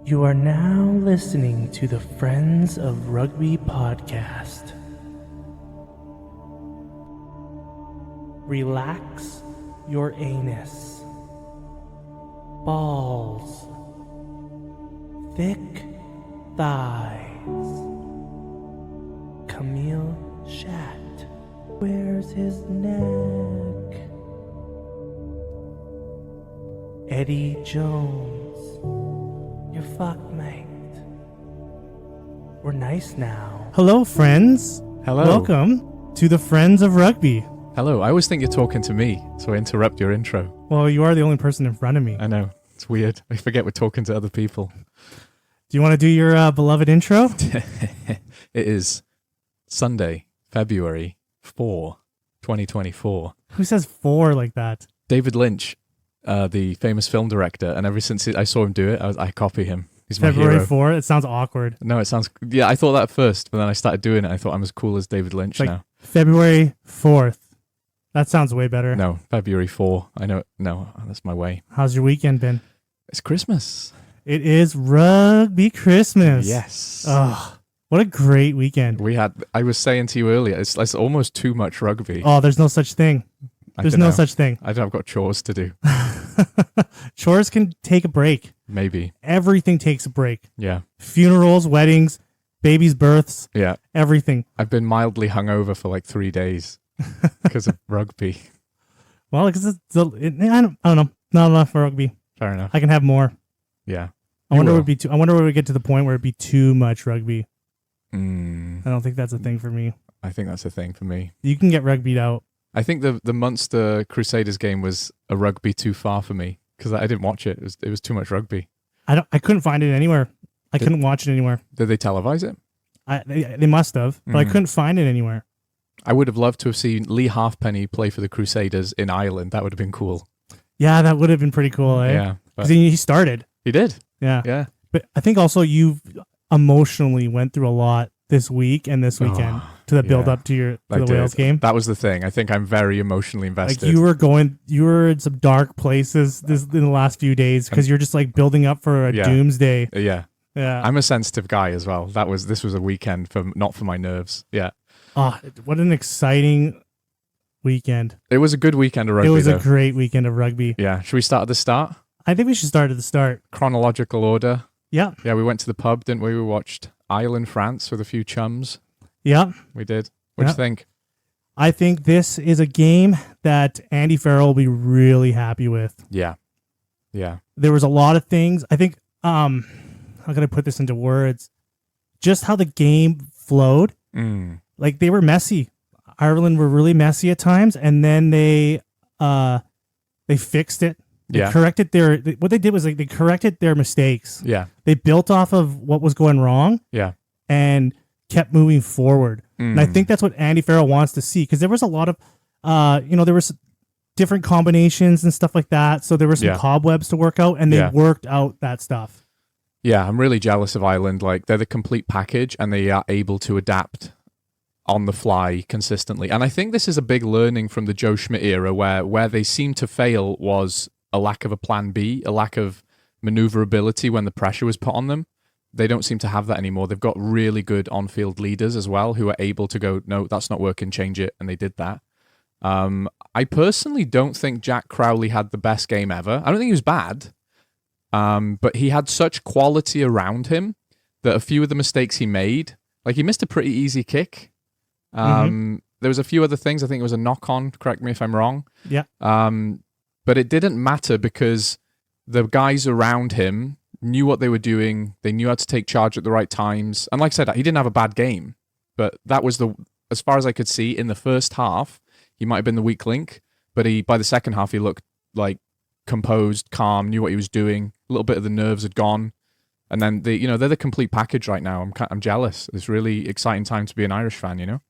You are now listening to the Friends of Rugby podcast. Relax your anus. Balls. Thick thighs. Camille Shat. Where's his neck? Eddie Jones. You're fucked, mate. We're nice now. Hello, friends. Hello. Welcome to the Friends of Rugby. Hello. I always think you're talking to me, so I interrupt your intro. Well, you are the only person in front of me. I know. It's weird. I forget we're talking to other people. Do you want to do your beloved intro? It is Sunday, February 4, 2024. Who says 4 like that? David Lynch, the famous film director, and ever since I saw him do it, I copy him. He's my February hero. 4? It sounds awkward. No, it sounds... Yeah, I thought that first, but then I started doing it. I thought I'm as cool as David Lynch Like now. February 4th. That sounds way better. No, February 4. I know. No, that's my way. How's your weekend been? It's Christmas. It is Rugby Christmas. Yes. Oh, what a great weekend. I was saying to you earlier, it's almost too much rugby. Oh, there's no such thing. There's no such thing. I've got chores to do. Chores can take a break. Maybe. Everything takes a break. Yeah. Funerals, weddings, babies' births, Yeah. everything. I've been mildly hungover for like 3 days because of rugby. Well, because I don't know. Not enough for rugby. Fair enough. I can have more. Yeah. I wonder when we get to the point where it'd be too much rugby. I Mm, don't think that's a thing for me. I think that's a thing for me. You can get rugbyed out. I think the Munster Crusaders game was a rugby too far for me because I didn't watch it. It was too much rugby. I couldn't find it anywhere. I couldn't watch it anywhere. Did they televise it? They must have, but I couldn't find it anywhere. I would have loved to have seen Lee Halfpenny play for the Crusaders in Ireland. That would have been cool. Yeah, that would have been pretty cool, eh? Yeah. Because he started. He did. Yeah. Yeah. But I think also you emotionally went through a lot this week and this weekend to the build up to the Wales game. That was the thing. I think I'm very emotionally invested. Like you were in some dark places in the last few days because you're just like building up for a doomsday. Yeah. Yeah. I'm a sensitive guy as well. This was a weekend not for my nerves. Yeah. Oh, what an exciting weekend. It was a good weekend of rugby. It was though. a great weekend of rugby. Yeah. Should we start at the start? I think we should start at the start. Chronological order. Yeah. Yeah, we went to the pub, didn't we? We watched Ireland, France with a few chums. Yeah. We did. What do you think? I think this is a game that Andy Farrell will be really happy with. Yeah. Yeah. There was a lot of things. I think, how can I put this into words? Just how the game flowed. Like they were messy. Ireland were really messy at times, and then they fixed it. They corrected what they did was like they corrected their mistakes. Yeah. They built off of what was going wrong. Yeah. And kept moving forward. And I think that's what Andy Farrell wants to see because there was a lot of, there was different combinations and stuff like that. So there were some cobwebs to work out, and they worked out that stuff. Yeah, I'm really jealous of Ireland. Like they're the complete package, and they are able to adapt on the fly consistently. And I think this is a big learning from the Joe Schmidt era, where they seem to fail was a lack of a plan B, a lack of maneuverability when the pressure was put on them. They don't seem to have that anymore. They've got really good on-field leaders as well who are able to go, no, that's not working, change it, and they did that. I personally don't think Jack Crowley had the best game ever. I don't think he was bad, but he had such quality around him that a few of the mistakes he made, like he missed a pretty easy kick. There was a few other things. I think it was a knock-on, correct me if I'm wrong. Yeah. But it didn't matter because the guys around him knew what they were doing. They knew how to take charge at the right times. And like I said, he didn't have a bad game, but that was as far as I could see in the first half, he might have been the weak link, but by the second half, he looked like composed, calm, knew what he was doing. A little bit of the nerves had gone. And then they're the complete package right now. I'm jealous. It's really exciting time to be an Irish fan, you know?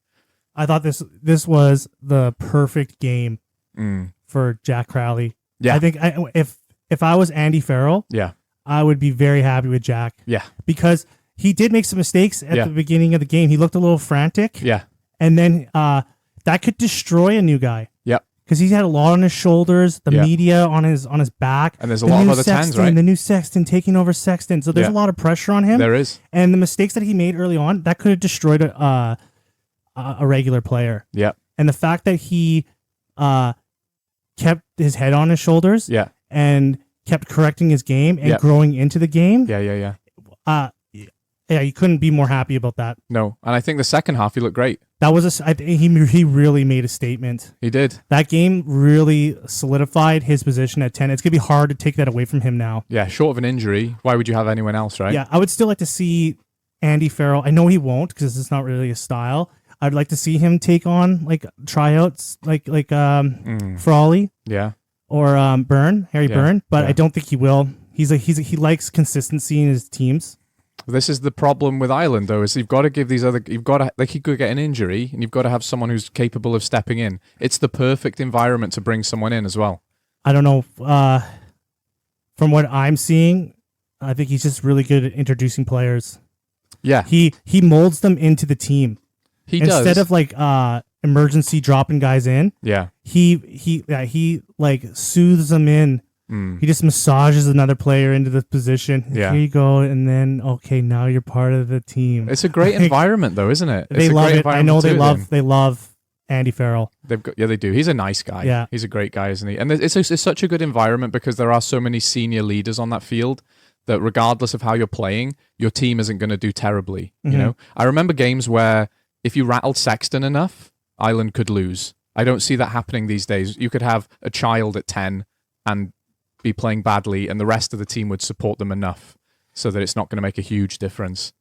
I thought this was the perfect game for Jack Crowley. Yeah. I think if I was Andy Farrell, I would be very happy with Jack. Yeah. Because he did make some mistakes at the beginning of the game. He looked a little frantic. Yeah. And then that could destroy a new guy. Yep. because he had a lot on his shoulders, the media on his back, and there's a lot of other Sexton, 10s, right? The new Sexton taking over Sexton, so there's a lot of pressure on him. There is, and the mistakes that he made early on that could have destroyed a regular player. Yeah, and the fact that he kept his head on his shoulders, and kept correcting his game and growing into the game. Yeah, you couldn't be more happy about that. No, and I think the second half he looked great. That was he really made a statement. He did. That game really solidified his position at 10. It's going to be hard to take that away from him now. Yeah, short of an injury, why would you have anyone else, right? Yeah, I would still like to see Andy Farrell. I know he won't because it's not really his style. I'd like to see him take on like tryouts like Frawley. Yeah. Or Harry Byrne, but I don't think he will. He likes consistency in his teams. This is the problem with Ireland, though, is you've got to give he could get an injury, and you've got to have someone who's capable of stepping in. It's the perfect environment to bring someone in as well. I don't know. From what I'm seeing, I think he's just really good at introducing players. Yeah. He molds them into the team. He does. Instead of like emergency dropping guys in. Yeah. He like soothes them in. He just massages another player into the position. Yeah. Here you go, and then okay, now you're part of the team. It's a great environment, though, isn't it? They love it. I know they love Andy Farrell. They do. He's a nice guy. Yeah, he's a great guy, isn't he? And it's such a good environment because there are so many senior leaders on that field that regardless of how you're playing, your team isn't going to do terribly. You know, I remember games where if you rattled Sexton enough, Ireland could lose. I don't see that happening these days. You could have a child at 10 and be playing badly, and the rest of the team would support them enough so that it's not going to make a huge difference.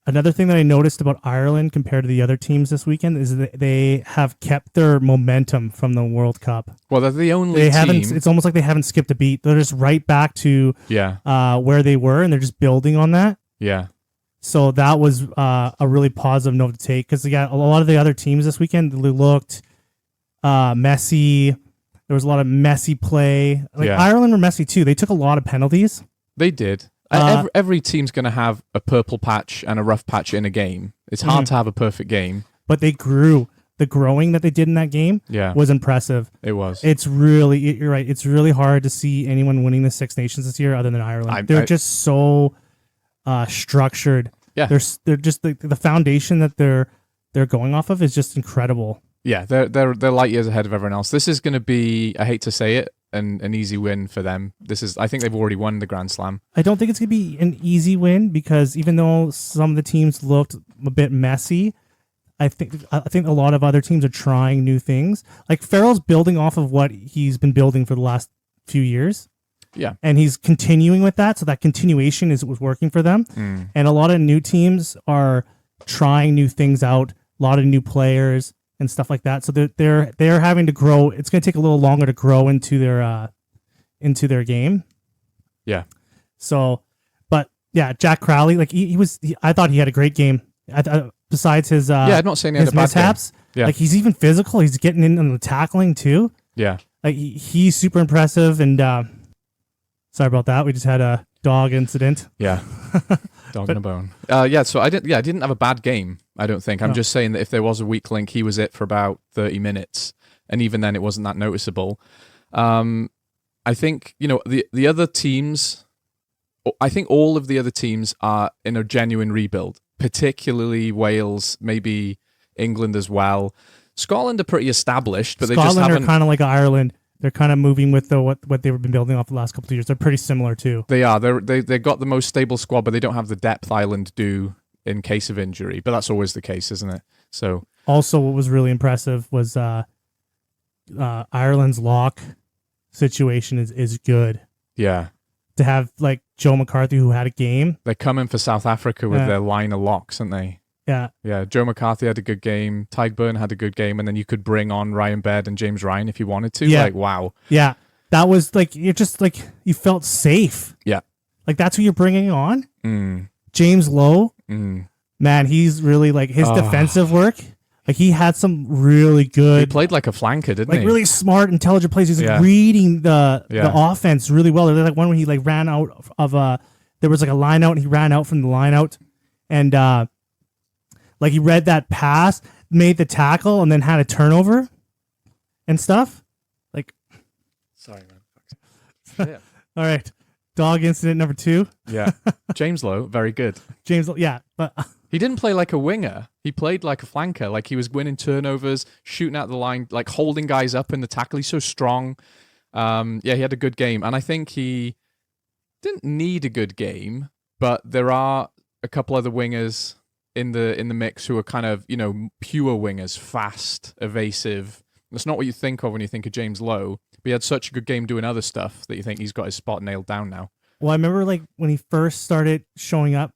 Another thing that I noticed about Ireland compared to the other teams this weekend is that they have kept their momentum from the World Cup. Well, they're the only team. It's almost like they haven't skipped a beat. They're just right back to where they were, and they're just building on that. Yeah. So that was a really positive note to take because a lot of the other teams this weekend looked messy. There was a lot of messy play. Ireland were messy too. They took a lot of penalties. They did. Every team's going to have a purple patch and a rough patch in a game. It's hard to have a perfect game. But they grew. The growing that they did in that game was impressive. It was. You're right. It's really hard to see anyone winning the Six Nations this year other than Ireland. They're just so structured. Yeah. They're just the foundation that they're going off of is just incredible. Yeah, they're light years ahead of everyone else. This is going to be, I hate to say it, an easy win for them. I think they've already won the Grand Slam. I don't think it's going to be an easy win because even though some of the teams looked a bit messy, I think a lot of other teams are trying new things. Like Farrell's building off of what he's been building for the last few years. Yeah. And he's continuing with that, so that continuation was working for them. And a lot of new teams are trying new things out, a lot of new players and stuff like that. So they're having to grow. It's going to take a little longer to grow into their game. Yeah. So, but yeah, Jack Crowley, like I thought he had a great game. Besides his I'm not saying he had a bad mishaps, game. Yeah. Like he's even physical. He's getting in on the tackling too. Yeah. Like he's super impressive. And sorry about that. We just had a dog incident. Yeah. Dog and a bone. So I didn't have a bad game, I don't think. I'm just saying that if there was a weak link, he was it for about 30 minutes. And even then, it wasn't that noticeable. I think, the other teams, I think all of the other teams are in a genuine rebuild, particularly Wales, maybe England as well. Scotland are pretty established, but Scotland they just haven't... are kind of like Ireland. They're kind of moving with what they've been building off the last couple of years. They're pretty similar too. They are. They got the most stable squad, but they don't have the depth Ireland do in case of injury. But that's always the case, isn't it? So also, what was really impressive was Ireland's lock situation is good. Yeah. To have like Joe McCarthy, who had a game. They're coming for South Africa with their line of locks, aren't they? Yeah. Yeah, Joe McCarthy had a good game. Tyburn had a good game, and then you could bring on Ryan Baird and James Ryan if you wanted to. Yeah. Like, wow. Yeah. That was like, you're just like, you felt safe. Yeah. Like, that's who you're bringing on? James Lowe? Man, he's really like, his defensive work, like he had some really good... He played like a flanker, didn't he? Like really smart, intelligent plays. He's like reading the offense really well. There's like one where he like ran out of there was like a line out and he ran out from the line out and like he read that pass, made the tackle, and then had a turnover and stuff. shit. All right. Dog incident number 2. Yeah. James Lowe, very good. James, yeah, but He didn't play like a winger. He played like a flanker. Like he was winning turnovers, shooting out the line, like holding guys up in the tackle. He's so strong. Yeah, he had a good game. And I think he didn't need a good game, but there are a couple other wingers in the mix who are kind of, pure wingers, fast, evasive. That's not what you think of when you think of James Lowe. But he had such a good game doing other stuff that you think he's got his spot nailed down now. well, I remember like when he first started showing up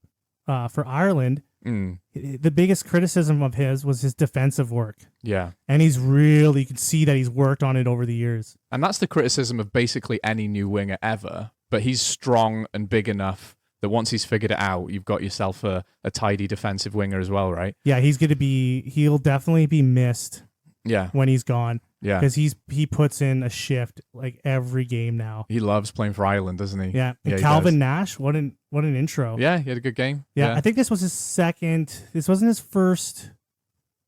for Ireland, the biggest criticism of his was his defensive work. Yeah. And you can see that he's worked on it over the years. And that's the criticism of basically any new winger ever. But he's strong and big enough that once he's figured it out, you've got yourself a tidy defensive winger as well, right? Yeah, he'll definitely be missed when he's gone. Yeah. Because he puts in a shift like every game now. He loves playing for Ireland, doesn't he? Yeah. And Calvin Nash, what an intro. Yeah, he had a good game. Yeah, I think this was his second. This wasn't his first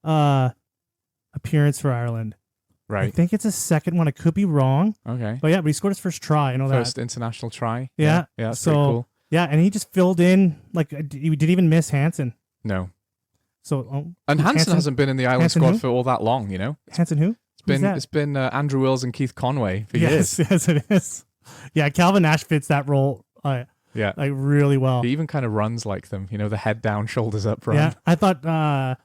appearance for Ireland. Right. I think it's his second one. I could be wrong. Okay. But he scored his first try. I know First that. international try. Yeah. Yeah, that's pretty cool. Yeah, and he just filled in. Like, he didn't even miss Hansen. No. So, and Hansen hasn't been in the Ireland Hansen squad who? for all that long, Hansen who? It's been Andrew Wills and Keith Conway for years. Yes, it is. Yeah, Calvin Nash fits that role like really well. He even kind of runs like them, the head down, shoulders up run. Yeah, I thought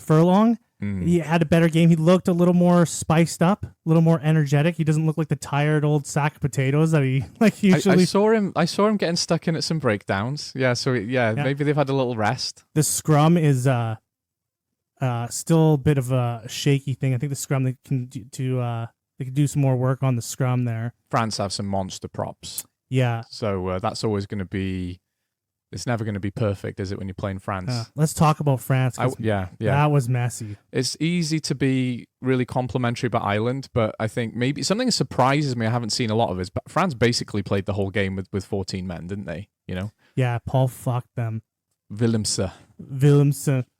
Furlong, he had a better game. He looked a little more spiced up, a little more energetic. He doesn't look like the tired old sack of potatoes that he usually. I saw him getting stuck in at some breakdowns. Yeah, so maybe they've had a little rest. The scrum is still a bit of a shaky thing. I think the scrum they can do some more work on the scrum there. France have some monster props. Yeah. So that's always going to be. It's never going to be perfect, is it, when you're playing France? Let's talk about France. That was messy. It's easy to be really complimentary about Ireland, but I think maybe something that surprises me, I haven't seen a lot of, is but France basically played the whole game with 14 men, didn't they? Yeah, Paul fucked them. Willemse.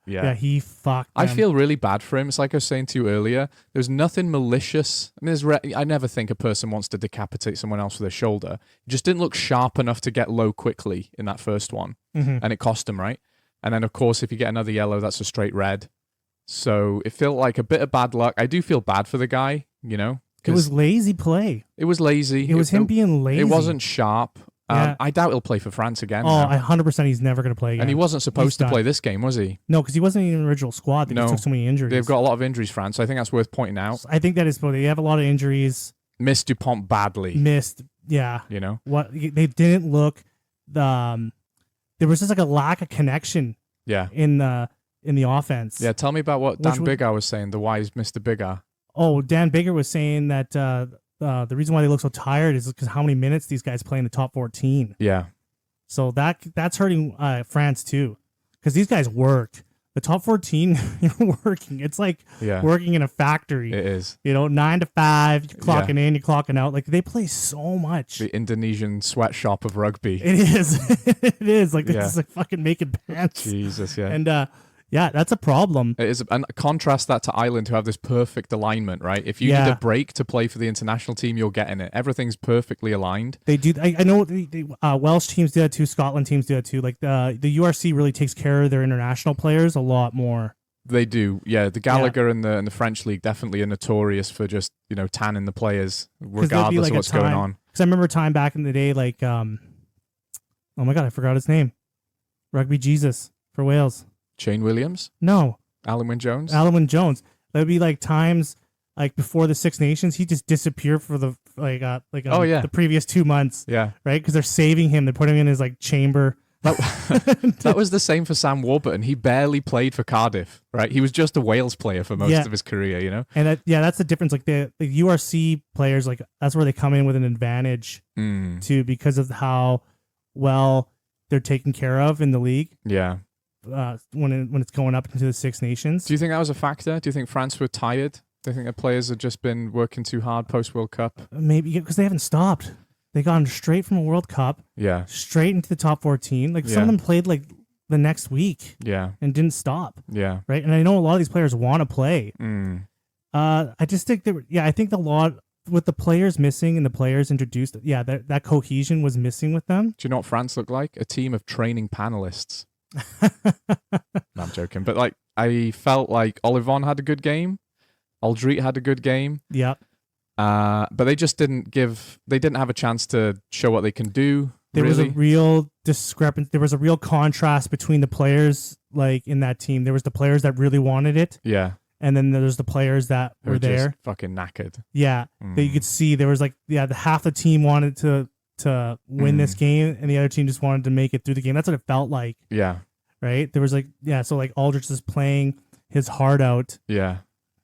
Yeah, he fucked them. I feel really bad for him. It's like I was saying to you earlier. There's nothing malicious. I mean, I never think a person wants to decapitate someone else with their shoulder. He just didn't look sharp enough to get low quickly in that first one. And it cost him, right? And then, of course, if you get another yellow, that's a straight red. So it felt like a bit of bad luck. I do feel bad for the guy, It was lazy play. It was lazy. It was him being lazy. It wasn't sharp. Yeah. I doubt he'll play for France again. Oh, 100% he's never going to play again. And he wasn't supposed to play this game, was he? No, because he wasn't in the original squad. They just took so many injuries. They've got a lot of injuries, France. So I think that's worth pointing out. I think that is, they have a lot of injuries. Missed Dupont badly. Yeah. What they didn't look. There was just like a lack of connection. Yeah. In the offense. Yeah. Tell me about what Dan Biggar was saying. The wise Mr. Biggar. Oh, Dan Biggar was saying that the reason why they look so tired is because how many minutes these guys play in the top 14. Yeah. So that's hurting France too, because these guys work. The top 14, you're working. It's like working in a factory. It is. 9 to 5, you're clocking in, you're clocking out. Like, they play so much. The Indonesian sweatshop of rugby. It is. It is. Like, this is like fucking making pants. Jesus, yeah. And, that's a problem. It is. And contrast that to Ireland, who have this perfect alignment, right? If you need a break to play for the international team, you're getting it. Everything's perfectly aligned. They do. I know the Welsh teams do that too. Scotland teams do that too. Like the URC really takes care of their international players a lot more. They do. Yeah. The Gallagher and the French league definitely are notorious for just, tanning the players regardless of what's going on. Because I remember a time back in the day, like, oh my God, I forgot his name. Rugby Jesus for Wales. Shane Williams? No. Alan Wynne-Jones? Alan Wynne-Jones. That would be like times like before the Six Nations, he just disappeared for the the previous 2 months. Yeah. Right? Because they're saving him. They're putting him in his like chamber. That was the same for Sam Warburton. He barely played for Cardiff, right? He was just a Wales player for most of his career, And that's the difference. Like the URC players, like that's where they come in with an advantage too, because of how well they're taken care of in the league. Yeah. When it's going up into the Six Nations. Do you think that was a factor? Do you think France were tired? Do you think the players had just been working too hard post World Cup? Maybe because they haven't stopped. They gone straight from a World Cup, straight into the top 14. Like some of them played like the next week, and didn't stop. Yeah, right. And I know a lot of these players want to play. I just think I think a lot with the players missing and the players introduced, that cohesion was missing with them. Do you know what France looked like? A team of training panelists. No, I'm joking. But like, I felt like Olivon had a good game. Aldrit had a good game. Yeah. But they just didn't have a chance to show what they can do. There was a real discrepancy. There was a real contrast between the players, like in that team. There was the players that really wanted it. Yeah. And then there's the players that were there. Just fucking knackered. Yeah. That you could see there was like, the half the team wanted to win this game and the other team just wanted to make it through the game. That's what it felt like. Yeah. Right? There was like, so like Aldrich is playing his heart out. Yeah.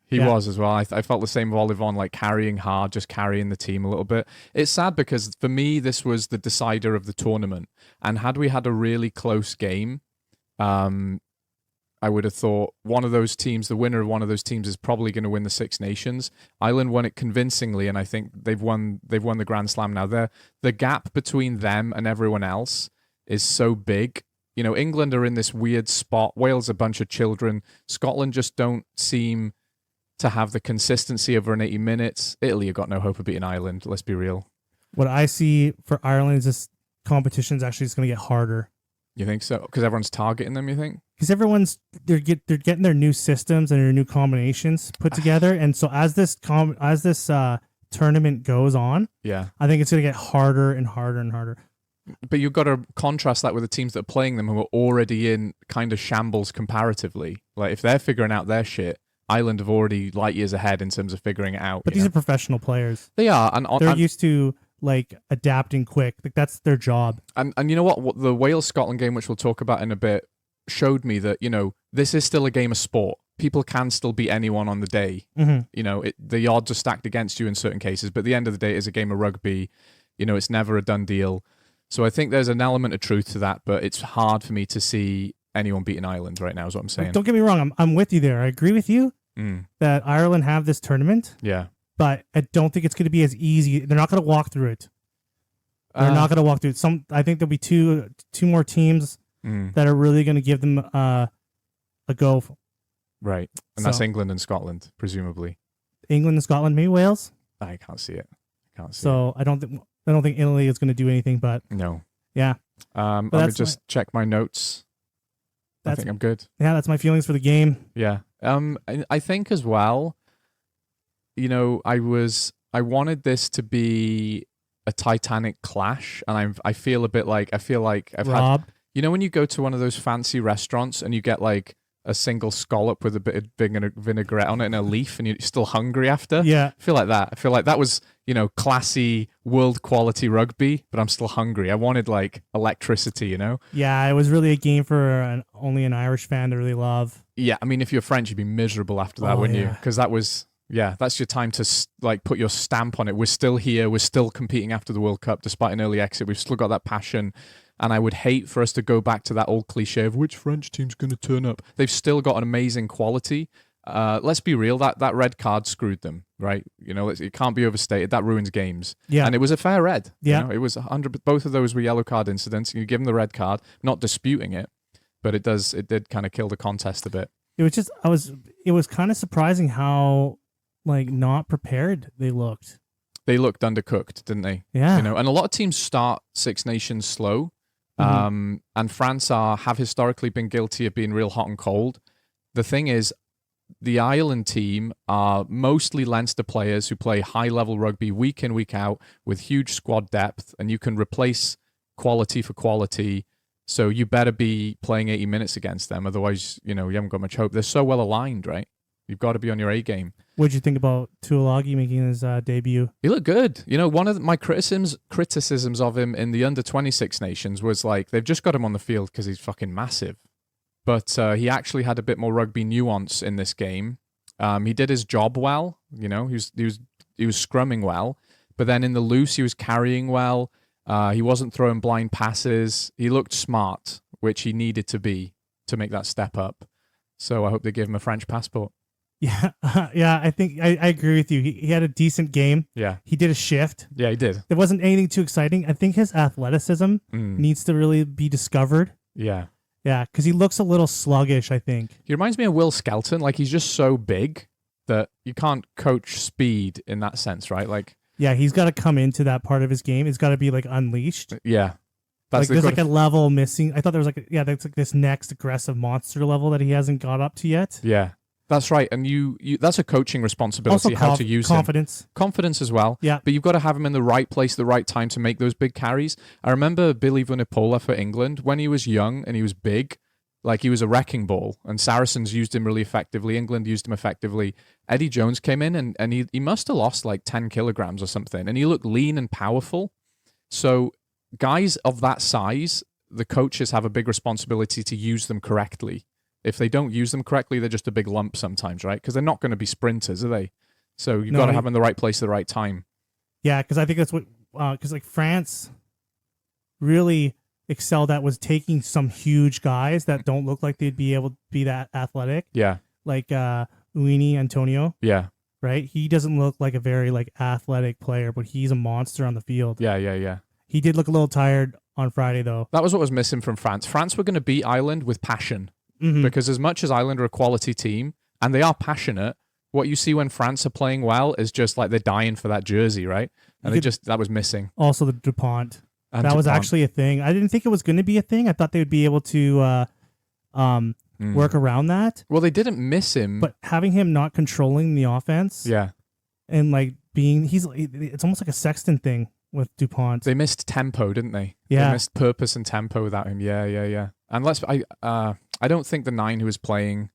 He was as well. I felt the same with Olivon, like carrying hard, just carrying the team a little bit. It's sad because for me, this was the decider of the tournament. And had we had a really close game, I would have thought one of those teams, the winner of one of those teams, is probably going to win the Six Nations. Ireland won it convincingly, and I think they've won the Grand Slam now. The gap between them and everyone else is so big. You know, England are in this weird spot. Wales a bunch of children. Scotland just don't seem to have the consistency over an 80 minutes. Italy have got no hope of beating Ireland, let's be real. What I see for Ireland is this competition is actually just going to get harder. You think so? Because everyone's targeting them, you think? Because they're getting their new systems and their new combinations put together, and so as this tournament goes on, I think it's going to get harder and harder and harder. But you've got to contrast that with the teams that are playing them who are already in kind of shambles comparatively. Like if they're figuring out their shit, Ireland have already light years ahead in terms of figuring it out. But these are professional players. They are, and they're used to like adapting quick. Like that's their job. And you know what the Wales Scotland game, which we'll talk about in a bit, showed me that this is still a game of sport. People can still beat anyone on the day. Mm-hmm. The odds are stacked against you in certain cases, but at the end of the day, it's a game of rugby. It's never a done deal. So I think there's an element of truth to that, but it's hard for me to see anyone beating Ireland right now. Is what I'm saying. Don't get me wrong. I'm with you there. I agree with you. That Ireland have this tournament. Yeah. But I don't think it's going to be as easy. They're not going to walk through it. They're not going to walk through it. I think there'll be two more teams that are really going to give them a go. Right. And that's England and Scotland, presumably. England and Scotland, maybe Wales? I can't see it. I don't think Italy is going to do anything, but no. Yeah. Let me just check my notes. I think I'm good. Yeah, that's my feelings for the game. Yeah. I think as well, I wanted this to be a Titanic clash, and I feel like I've Rob. had, when you go to one of those fancy restaurants and you get like a single scallop with a bit of vinaigrette on it and a leaf, and you're still hungry after. Yeah. I feel like that. I feel like that was, classy world quality rugby, but I'm still hungry. I wanted like electricity, Yeah, it was really a game for only an Irish fan to really love. Yeah, I mean, if you're French, you'd be miserable after that, wouldn't you? Because that was, that's your time to like put your stamp on it. We're still here. We're still competing after the World Cup, despite an early exit. We've still got that passion. And I would hate for us to go back to that old cliche of which French team's going to turn up. They've still got an amazing quality. Let's be real. That red card screwed them, right? It can't be overstated. That ruins games. Yeah. And it was a fair red. Yeah. It was 100. Both of those were yellow card incidents. You give them the red card, not disputing it, but it did kind of kill the contest a bit. It was kind of surprising how like not prepared they looked. They looked undercooked, didn't they? Yeah. And a lot of teams start Six Nations slow. And France have historically been guilty of being real hot and cold. The thing is, the Ireland team are mostly Leinster players who play high-level rugby week in, week out with huge squad depth, and you can replace quality for quality. So you better be playing 80 minutes against them. Otherwise, you haven't got much hope. They're so well aligned, right? You've got to be on your A game. What did you think about Tuilagi making his debut? He looked good. One of my criticisms of him in the under-20 Six Nations was like, they've just got him on the field because he's fucking massive. But he actually had a bit more rugby nuance in this game. He did his job well. He was scrumming well. But then in the loose, he was carrying well. He wasn't throwing blind passes. He looked smart, which he needed to be to make that step up. So I hope they give him a French passport. Yeah, I think I agree with you. He had a decent game. Yeah. He did a shift. Yeah, he did. There wasn't anything too exciting. I think his athleticism needs to really be discovered. Yeah. Yeah, because he looks a little sluggish, I think. He reminds me of Will Skelton. Like, he's just so big that you can't coach speed in that sense, right? Like, Yeah, he's got to come into that part of his game. It's got to be like unleashed. yeah. Like there's like a level missing. I thought there was like that's like this next aggressive monster level that he hasn't got up to yet. Yeah, that's right. And you that's a coaching responsibility, Also how to use confidence. Confidence as well. Yeah. But you've got to have him in the right place, the right time to make those big carries. I remember Billy Vunipola for England when he was young and he was big, like he was a wrecking ball, and Saracens used him really effectively. England used him effectively. Eddie Jones came in and he must have lost like 10 kilograms or something, and he looked lean and powerful. So guys of that size, the coaches have a big responsibility to use them correctly. If they don't use them correctly, they're just a big lump sometimes, right? Because they're not going to be sprinters, are they? So you've got to have them in the right place at the right time. Yeah, because I think that's what, because like France really excelled at was taking some huge guys that don't look like they'd be able to be that athletic. Yeah. Like Uini Antonio. Yeah. Right? He doesn't look like a very like athletic player, but he's a monster on the field. Yeah. He did look a little tired on Friday, though. That was what was missing from France. France were going to beat Ireland with passion. Because as much as Ireland are a quality team, and they are passionate, what you see when France are playing well is just like they're dying for that jersey, right? And that was missing. Also the DuPont. That was actually a thing. I didn't think it was going to be a thing. I thought they would be able to work around that. Well, they didn't miss him. But having him not controlling the offense. Yeah. And like it's almost like a Sexton thing with DuPont. They missed tempo, didn't they? Yeah. They missed purpose and tempo without him. Yeah. And I don't think the 9 who was playing,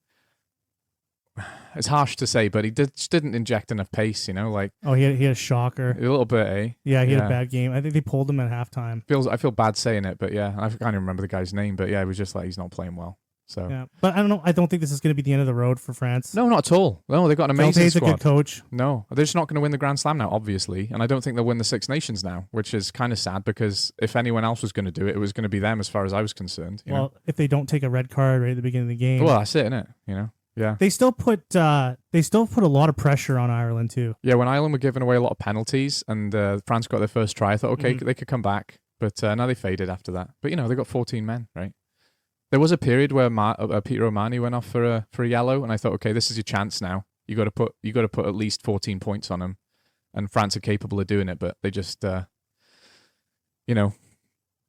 it's harsh to say, but he just didn't inject enough pace, you know? Like, he had a shocker. A little bit, eh? Yeah, he had a bad game. I think they pulled him at halftime. I feel bad saying it, but yeah, I can't even remember the guy's name, but yeah, it was just like he's not playing well. So yeah, but I don't know. I don't think this is going to be the end of the road for France. No, not at all. No, they've got an amazing squad. a good coach. No, they're just not going to win the Grand Slam now, obviously, and I don't think they'll win the Six Nations now, which is kind of sad because if anyone else was going to do it, it was going to be them as far as I was concerned. You know? If they don't take a red card right at the beginning of the game, well, that's it, isn't it? You know, yeah. They still put a lot of pressure on Ireland too. Yeah, when Ireland were giving away a lot of penalties and France got their first try, I thought, okay, they could come back, but now they faded after that. But you know, they got 14 men, right? There was a period where Peter O'Mahony went off for a yellow, and I thought, okay, this is your chance now. You got to put at least 14 points on them, and France are capable of doing it, but they just, not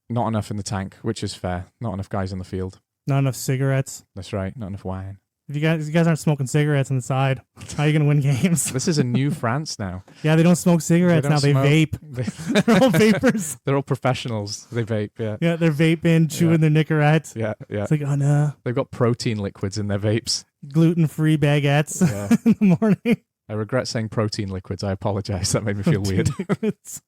enough in the tank, which is fair. Not enough guys on the field. Not enough cigarettes. That's right. Not enough wine. If you guys aren't smoking cigarettes on the side, how are you going to win games? This is a new France now. Yeah, they don't smoke cigarettes now. They vape. They're all vapors. They're all professionals. They vape, yeah. Yeah, they're vaping, chewing their Nicorette. Yeah. It's like, oh no. They've got protein liquids in their vapes. Gluten-free baguettes in the morning. I regret saying protein liquids. I apologize. That made me feel weird. So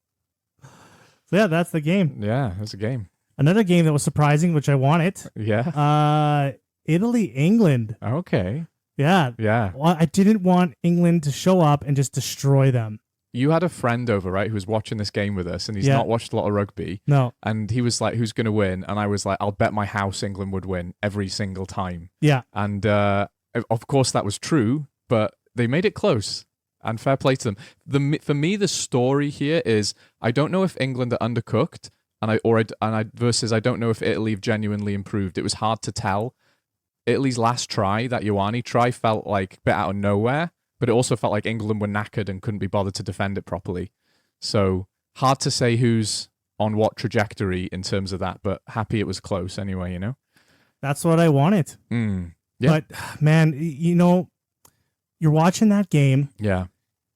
yeah, that's the game. Yeah, that's a game. Another game that was surprising, which I wanted. Yeah. Italy, England. Okay. Yeah. Yeah. Well, I didn't want England to show up and just destroy them. You had a friend over, right, who was watching this game with us, and he's not watched a lot of rugby. No. And he was like, who's going to win? And I was like, I'll bet my house England would win every single time. Yeah. And of course that was true, but they made it close. And fair play to them. For me, the story here is I don't know if England are undercooked, versus I don't know if Italy have genuinely improved. It was hard to tell. Italy's last try, that Ioane try, felt like a bit out of nowhere, but it also felt like England were knackered and couldn't be bothered to defend it properly. So hard to say who's on what trajectory in terms of that, but happy it was close anyway, you know? That's what I wanted. Yeah. But, man, you're watching that game. Yeah.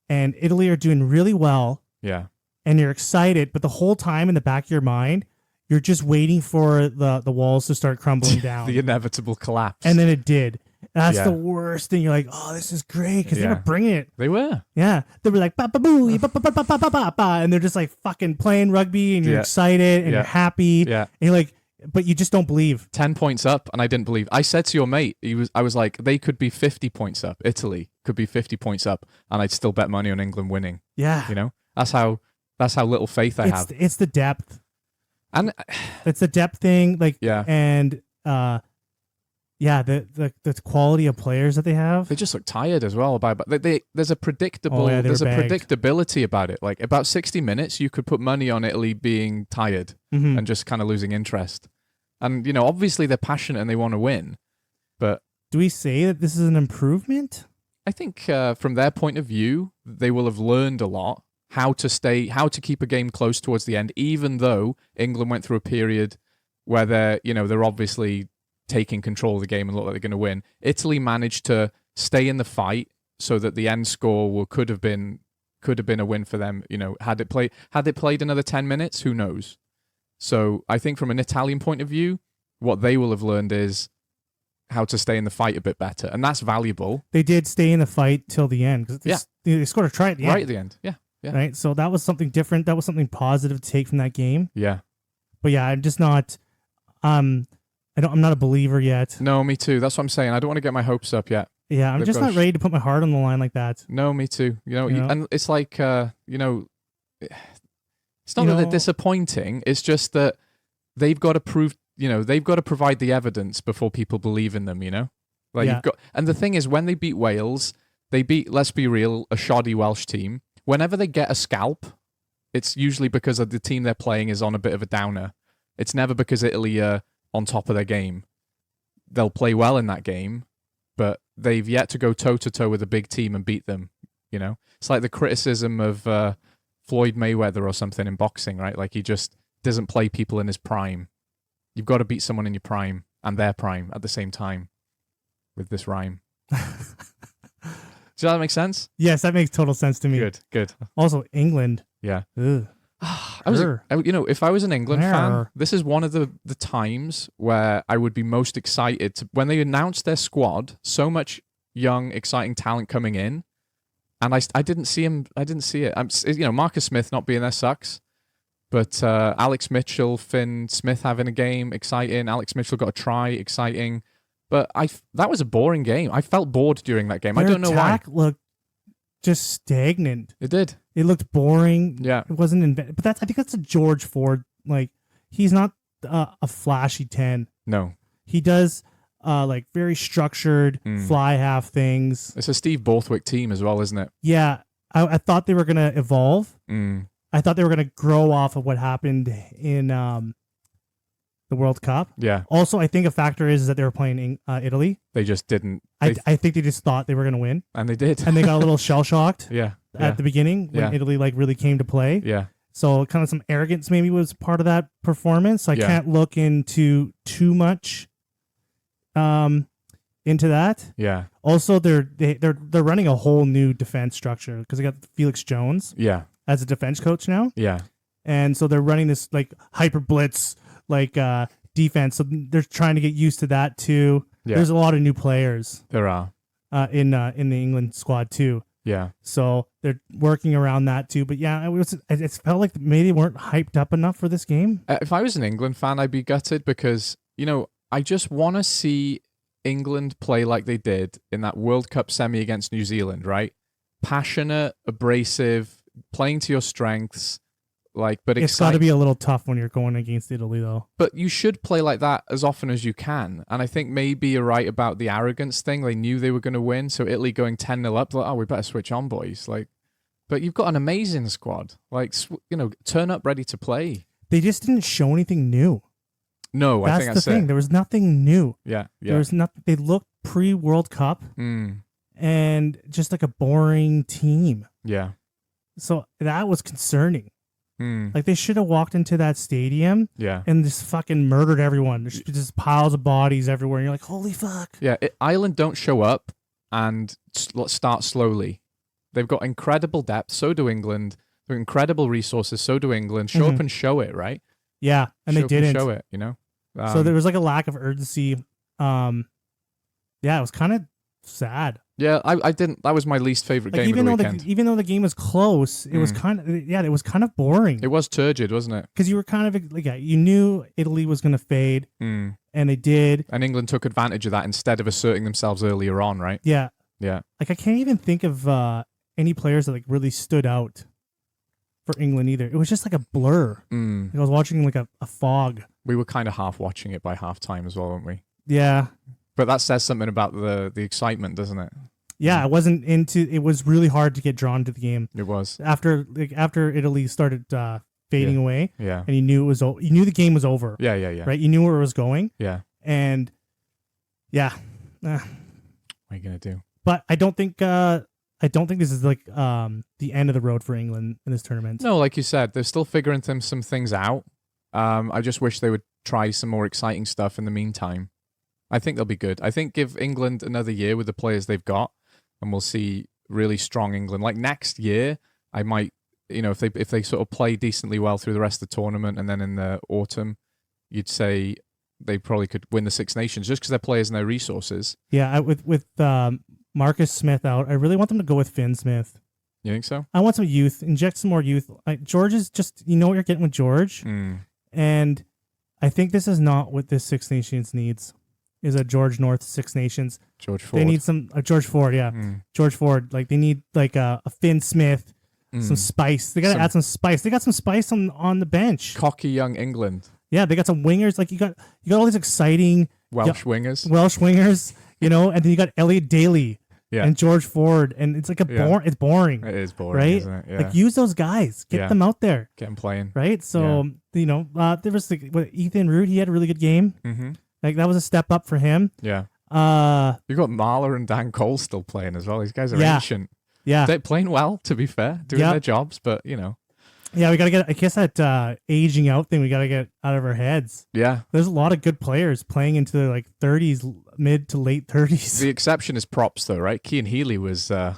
And Italy are doing really well. Yeah. And you're excited, but the whole time in the back of your mind, you're just waiting for the walls to start crumbling down. The inevitable collapse. And then it did. That's the worst thing. You're like, oh, this is great, because they were bringing it. They were. Yeah. They were like, ba-ba-boo, ba-ba-ba-ba-ba-ba, and they're just like fucking playing rugby, and you're excited, and you're happy. Yeah. And you're like, but you just don't believe. 10 points up, and I didn't believe. I said to your mate, I was like, they could be 50 points up. Italy could be 50 points up, and I'd still bet money on England winning. Yeah. You know? That's how little faith I have. It's the depth. And it's the depth thing, and the quality of players that they have. They just look tired as well. But there's a predictability about it. Like about 60 minutes, you could put money on Italy being tired and just kind of losing interest. And obviously they're passionate and they want to win. But do we say that this is an improvement? I think from their point of view, they will have learned a lot how to keep a game close towards the end, even though England went through a period where they're obviously taking control of the game and look like they're going to win. Italy managed to stay in the fight so that the end score could have been a win for them. Had it played another 10 minutes, who knows? So I think from an Italian point of view, what they will have learned is how to stay in the fight a bit better, and that's valuable. They did stay in the fight till the end because they scored a try at the end. Right at the end, yeah. Right, so that was something different. That was something positive to take from that game. Yeah, but yeah, I'm just not. I'm not a believer yet. No, me too. That's what I'm saying. I don't want to get my hopes up yet. Yeah, I'm just not ready to put my heart on the line like that. No, me too. And it's like it's not that they're disappointing. It's just that they've got to prove. They've got to provide the evidence before people believe in them. And the thing is, when they beat Wales, they beat, let's be real, a shoddy Welsh team. Whenever they get a scalp, it's usually because of the team they're playing is on a bit of a downer. It's never because Italy are on top of their game. They'll play well in that game, but they've yet to go toe-to-toe with a big team and beat them. It's like the criticism of Floyd Mayweather or something in boxing, right? Like he just doesn't play people in his prime. You've got to beat someone in your prime and their prime at the same time with this rhyme. Does that make sense? Yes, that makes total sense to me. Good. Also, England. Yeah. Ugh. If I was an England fan, this is one of the times where I would be most excited when they announced their squad. So much young, exciting talent coming in, and I didn't see him. I didn't see it. Marcus Smith not being there sucks, but Alex Mitchell, Finn Smith having a game, exciting. Alex Mitchell got a try, exciting. But that was a boring game. I felt bored during that game. I don't know why. Their attack looked just stagnant. It did. It looked boring. Yeah. It wasn't but I think that's a George Ford. Like, he's not a flashy 10. No. He does very structured fly half things. It's a Steve Borthwick team as well, isn't it? Yeah. I thought they were going to evolve. I thought they were going to grow off of what happened in the World Cup. Yeah. Also, I think a factor is that they were playing Italy. They just didn't. I think they just thought they were going to win. And they did. And they got a little shell-shocked at the beginning when Italy really came to play. Yeah. So kind of some arrogance maybe was part of that performance. I can't look into too much into that. Yeah. Also, they're running a whole new defense structure because they got Felix Jones as a defense coach now. Yeah. And so they're running this hyper blitz defense. So they're trying to get used to that too. Yeah. There's a lot of new players. There are in the England squad too. Yeah. So they're working around that too. But yeah, it felt like maybe they weren't hyped up enough for this game. If I was an England fan, I'd be gutted because I just want to see England play like they did in that World Cup semi against New Zealand. Right? Passionate, abrasive, playing to your strengths. But it's got to be a little tough when you're going against Italy, though. But you should play like that as often as you can. And I think maybe you're right about the arrogance thing. They knew they were going to win, so Italy going 10-0 up, like, oh, we better switch on, boys. But you've got an amazing squad. Turn up ready to play. They just didn't show anything new. No, I think that's the thing. it. There was nothing new. Yeah. There was nothing. They looked pre-World Cup and just like a boring team. Yeah. So that was concerning. They should have walked into that stadium and just fucking murdered everyone. There's just piles of bodies everywhere. And you're like, holy fuck. Yeah, Ireland don't show up and start slowly. They've got incredible depth. So do England. They're incredible resources. So do England. Show up and show it, right? Yeah, and they didn't. Show it, so there was a lack of urgency. It was kind of sad. Yeah, I didn't. That was my least favorite game of the weekend. Even though the game was close, it was kind of it was kind of boring. It was turgid, wasn't it? Because you were kind of you knew Italy was going to fade, and they did. And England took advantage of that instead of asserting themselves earlier on, right? Yeah, yeah. I can't even think of any players that really stood out for England either. It was just like a blur. I was watching a fog. We were kind of half watching it by half time as well, weren't we? Yeah. But that says something about the excitement, doesn't it? Yeah, it was really hard to get drawn to the game. It was. After Italy started fading away. Yeah. And you knew the game was over. Yeah. Right? You knew where it was going. Yeah. And yeah. What are you going to do? But I don't think this is like the end of the road for England in this tournament. No, like you said, they're still figuring some things out. I just wish they would try some more exciting stuff in the meantime. I think they'll be good. I think give England another year with the players they've got, and we'll see really strong England. Like next year, I might, if they sort of play decently well through the rest of the tournament, and then in the autumn, you'd say they probably could win the Six Nations just because their players and their resources. Yeah, with Marcus Smith out, I really want them to go with Finn Smith. You think so? I want some youth, inject some more youth. George is just, you know what you're getting with George, and I think this is not what this Six Nations needs. Is a George North Six Nations. George Ford. They need some George Ford, yeah. George Ford. Like they need like a Finn Smith, some spice. They gotta add some spice. They got some spice on the bench. Cocky young England. Yeah, they got some wingers. Like you got all these exciting Welsh wingers. And then you got Elliot Daly and George Ford, and it's like it's boring. It is boring, right? Isn't it? Yeah. Like use those guys, get them out there, get them playing, right? So there was Ethan Root. He had a really good game. Mm-hmm. Like that was a step up for him. Yeah. You got Marler and Dan Cole still playing as well. These guys are ancient. Yeah, they're playing well. To be fair, doing their jobs, but Yeah, we gotta get. I guess that aging out thing we gotta get out of our heads. Yeah, there's a lot of good players playing into their like 30s, mid to late 30s. The exception is props, though, right? Keane Healy was. Keane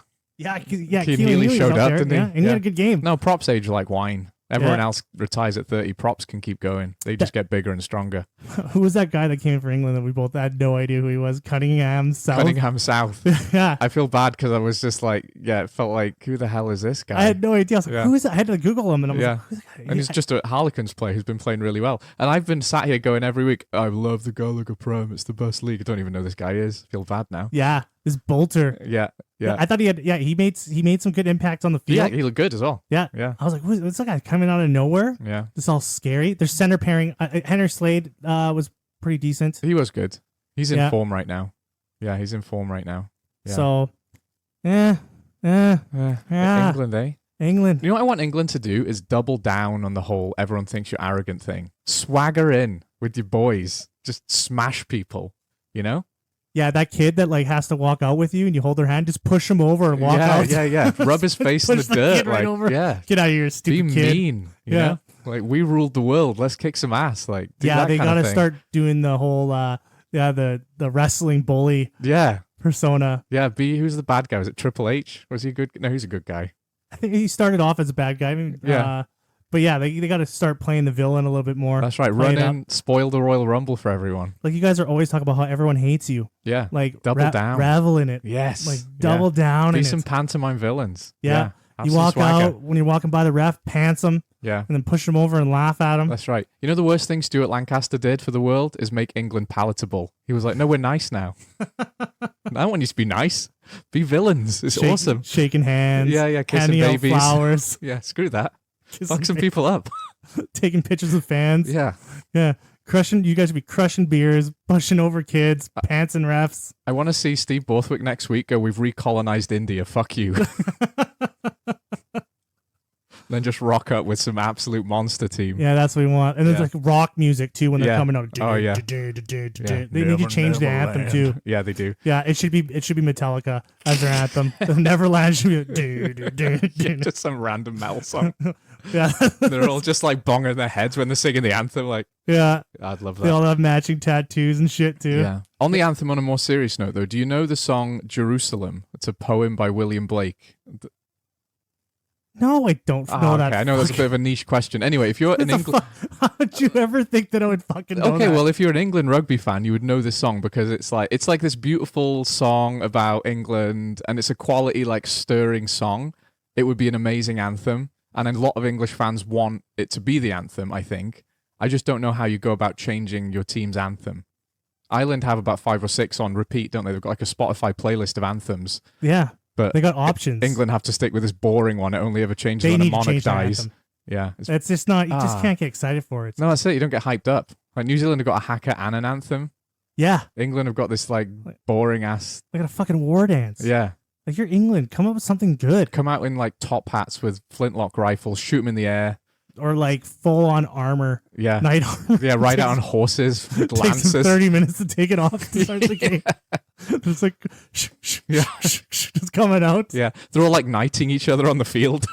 Healy showed up, didn't he? Yeah, and he had a good game. No, props age like wine. Everyone else retires at 30. Props can keep going. They just get bigger and stronger. Who was that guy that came for England that we both had no idea who he was? Cunningham South. Yeah. I feel bad because I was just like, it felt like, who the hell is this guy? I had no idea. I was like, who is that? I had to Google him, and I was like, who's that guy? And he's just a Harlequins player who's been playing really well. And I've been sat here going every week, I love the Gallagher Prem. It's the best league. I don't even know who this guy is. I feel bad now. Yeah, this Bolter. Yeah. I thought he made some good impact on the field. Yeah, he looked good as well. Yeah. I was like, who's this guy coming out of nowhere? Yeah. This is all scary. Their center pairing, Henry Slade was pretty decent. He was good. He's in form right now. Yeah, he's in form right now. Yeah. So, England, eh? England. You know what I want England to do is double down on the whole everyone thinks you're arrogant thing. Swagger in with your boys. Just smash people, Yeah, that kid that like has to walk out with you and you hold their hand, just push him over and walk out. Yeah. Rub his face in the dirt. Right over. Yeah. Get out of here, stupid Be kid. mean. You know? Like, we ruled the world. Let's kick some ass. Like, do that they kind gotta of thing. start doing the whole the wrestling bully persona. Yeah, who's the bad guy? Was it Triple H? Was he good? No, he's a good guy. I think he started off as a bad guy. But they got to start playing the villain a little bit more. That's right. Run in, spoil the Royal Rumble for everyone. Like you guys are always talking about how everyone hates you. Yeah. Like double down. Revel in it. Yes. Like double down. Do some pantomime villains. Yeah. You walk out when you're walking by the ref, pants them. Yeah. And then push them over and laugh at them. That's right. You know the worst thing Stuart Lancaster did for the world is make England palatable. He was like, no, we're nice now. I don't want you to be nice. Be villains. It's awesome. Shaking hands. Yeah. Kissing babies. Flowers. Yeah. Screw that. Fuck some people up. Taking pictures of fans. Yeah. You guys would be crushing beers, pushing over kids, pants and refs. I want to see Steve Borthwick next week go, we've recolonized India. Fuck you. Then just rock up with some absolute monster team. Yeah, that's what we want. And there's like rock music too when they're coming out. Oh yeah. They need to change the anthem too. Yeah, they do. Yeah, it should be Metallica as their anthem. Neverland should be just some random metal song. Yeah. They're all just like bonging their heads when they're singing the anthem. Like, yeah, I'd love that. They all have matching tattoos and shit too. Yeah. On the anthem, on a more serious note though, do you know the song Jerusalem? It's a poem by William Blake. No, I don't know that. I know that's a bit of a niche question. Anyway, if you're an England, how would you ever think that I would fucking know that? Well, if you're an England rugby fan, you would know this song because it's like this beautiful song about England, and it's a quality like stirring song. It would be an amazing anthem, and a lot of English fans want it to be the anthem. I think. I just don't know how you go about changing your team's anthem. Ireland have about 5 or 6 on repeat, don't they? They've got like a Spotify playlist of anthems. Yeah. But they got options. England have to stick with this boring one. It only ever changes when a monarch dies. Yeah. It's just not, you just can't get excited for it. No, that's it. You don't get hyped up. Like New Zealand have got a haka and an anthem. Yeah. England have got this like boring ass. They got a fucking war dance. Yeah. Like you're England. Come up with something good. Come out in like top hats with flintlock rifles, shoot them in the air. Or like full on armor. Yeah. Knight armor. Yeah, ride out on horses with lances. Takes 30 minutes to take it off to start the game. It's like just coming out. Yeah, they're all like knighting each other on the field.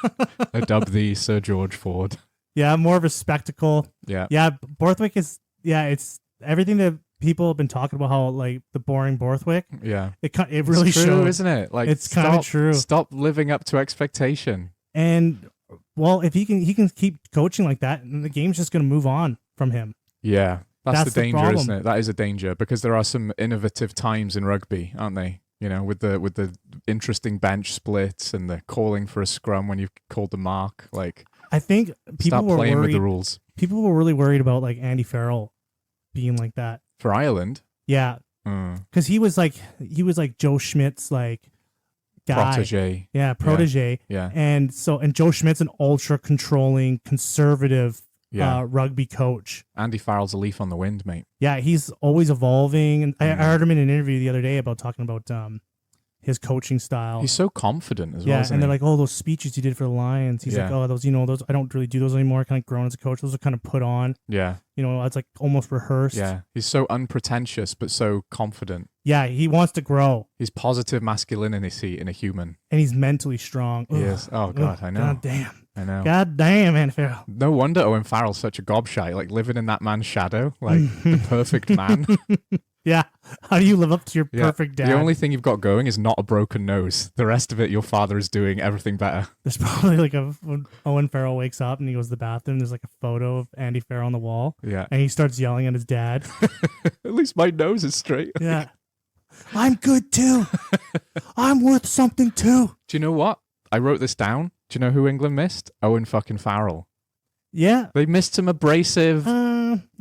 I dub thee Sir George Ford. Yeah, more of a spectacle. Yeah. Yeah, Borthwick is, it's everything that people have been talking about, how like the boring Borthwick. Yeah. It really it's true, shows, isn't it? Like, it's kind of true. Stop living up to expectation. And well, if he can keep coaching like that, and the game's just going to move on from him. Yeah. That's the danger, problem. isn't it? That is a danger, because there are some innovative times in rugby, aren't they? You know, with the interesting bench splits and the calling for a scrum when you've called the mark. Like, I think people start were playing worried, with the rules. People were really worried about like Andy Farrell being like that For Ireland? Yeah, because he was like Joe Schmidt's like guy. Protege. Yeah, protege. Yeah. And Joe Schmidt's an ultra controlling, conservative rugby coach. Andy Farrell's a leaf on the wind, mate. Yeah, he's always evolving. And I heard him in an interview the other day about talking about his coaching style. He's so confident as well. Yeah, isn't and they're he? like, oh, those speeches he did for the Lions. He's like, oh, those I don't really do those anymore. Kind of grown as a coach. Those are kind of put on. Yeah. It's like almost rehearsed. Yeah. He's so unpretentious but so confident. Yeah, he wants to grow. He's positive masculinity in a human. And he's mentally strong. He is. Oh God, I know. God damn. I know. God damn, Andy Farrell. No wonder Owen Farrell's such a gobshite, like living in that man's shadow, like the perfect man. Yeah. How do you live up to your perfect dad? The only thing you've got going is not a broken nose. The rest of it, your father is doing everything better. There's probably like when Owen Farrell wakes up and he goes to the bathroom, there's like a photo of Andy Farrell on the wall. Yeah. And he starts yelling at his dad. At least my nose is straight. Yeah. I'm good too. I'm worth something too. Do you know what? I wrote this down. Do you know who England missed? Owen fucking Farrell. Yeah. They missed some abrasive.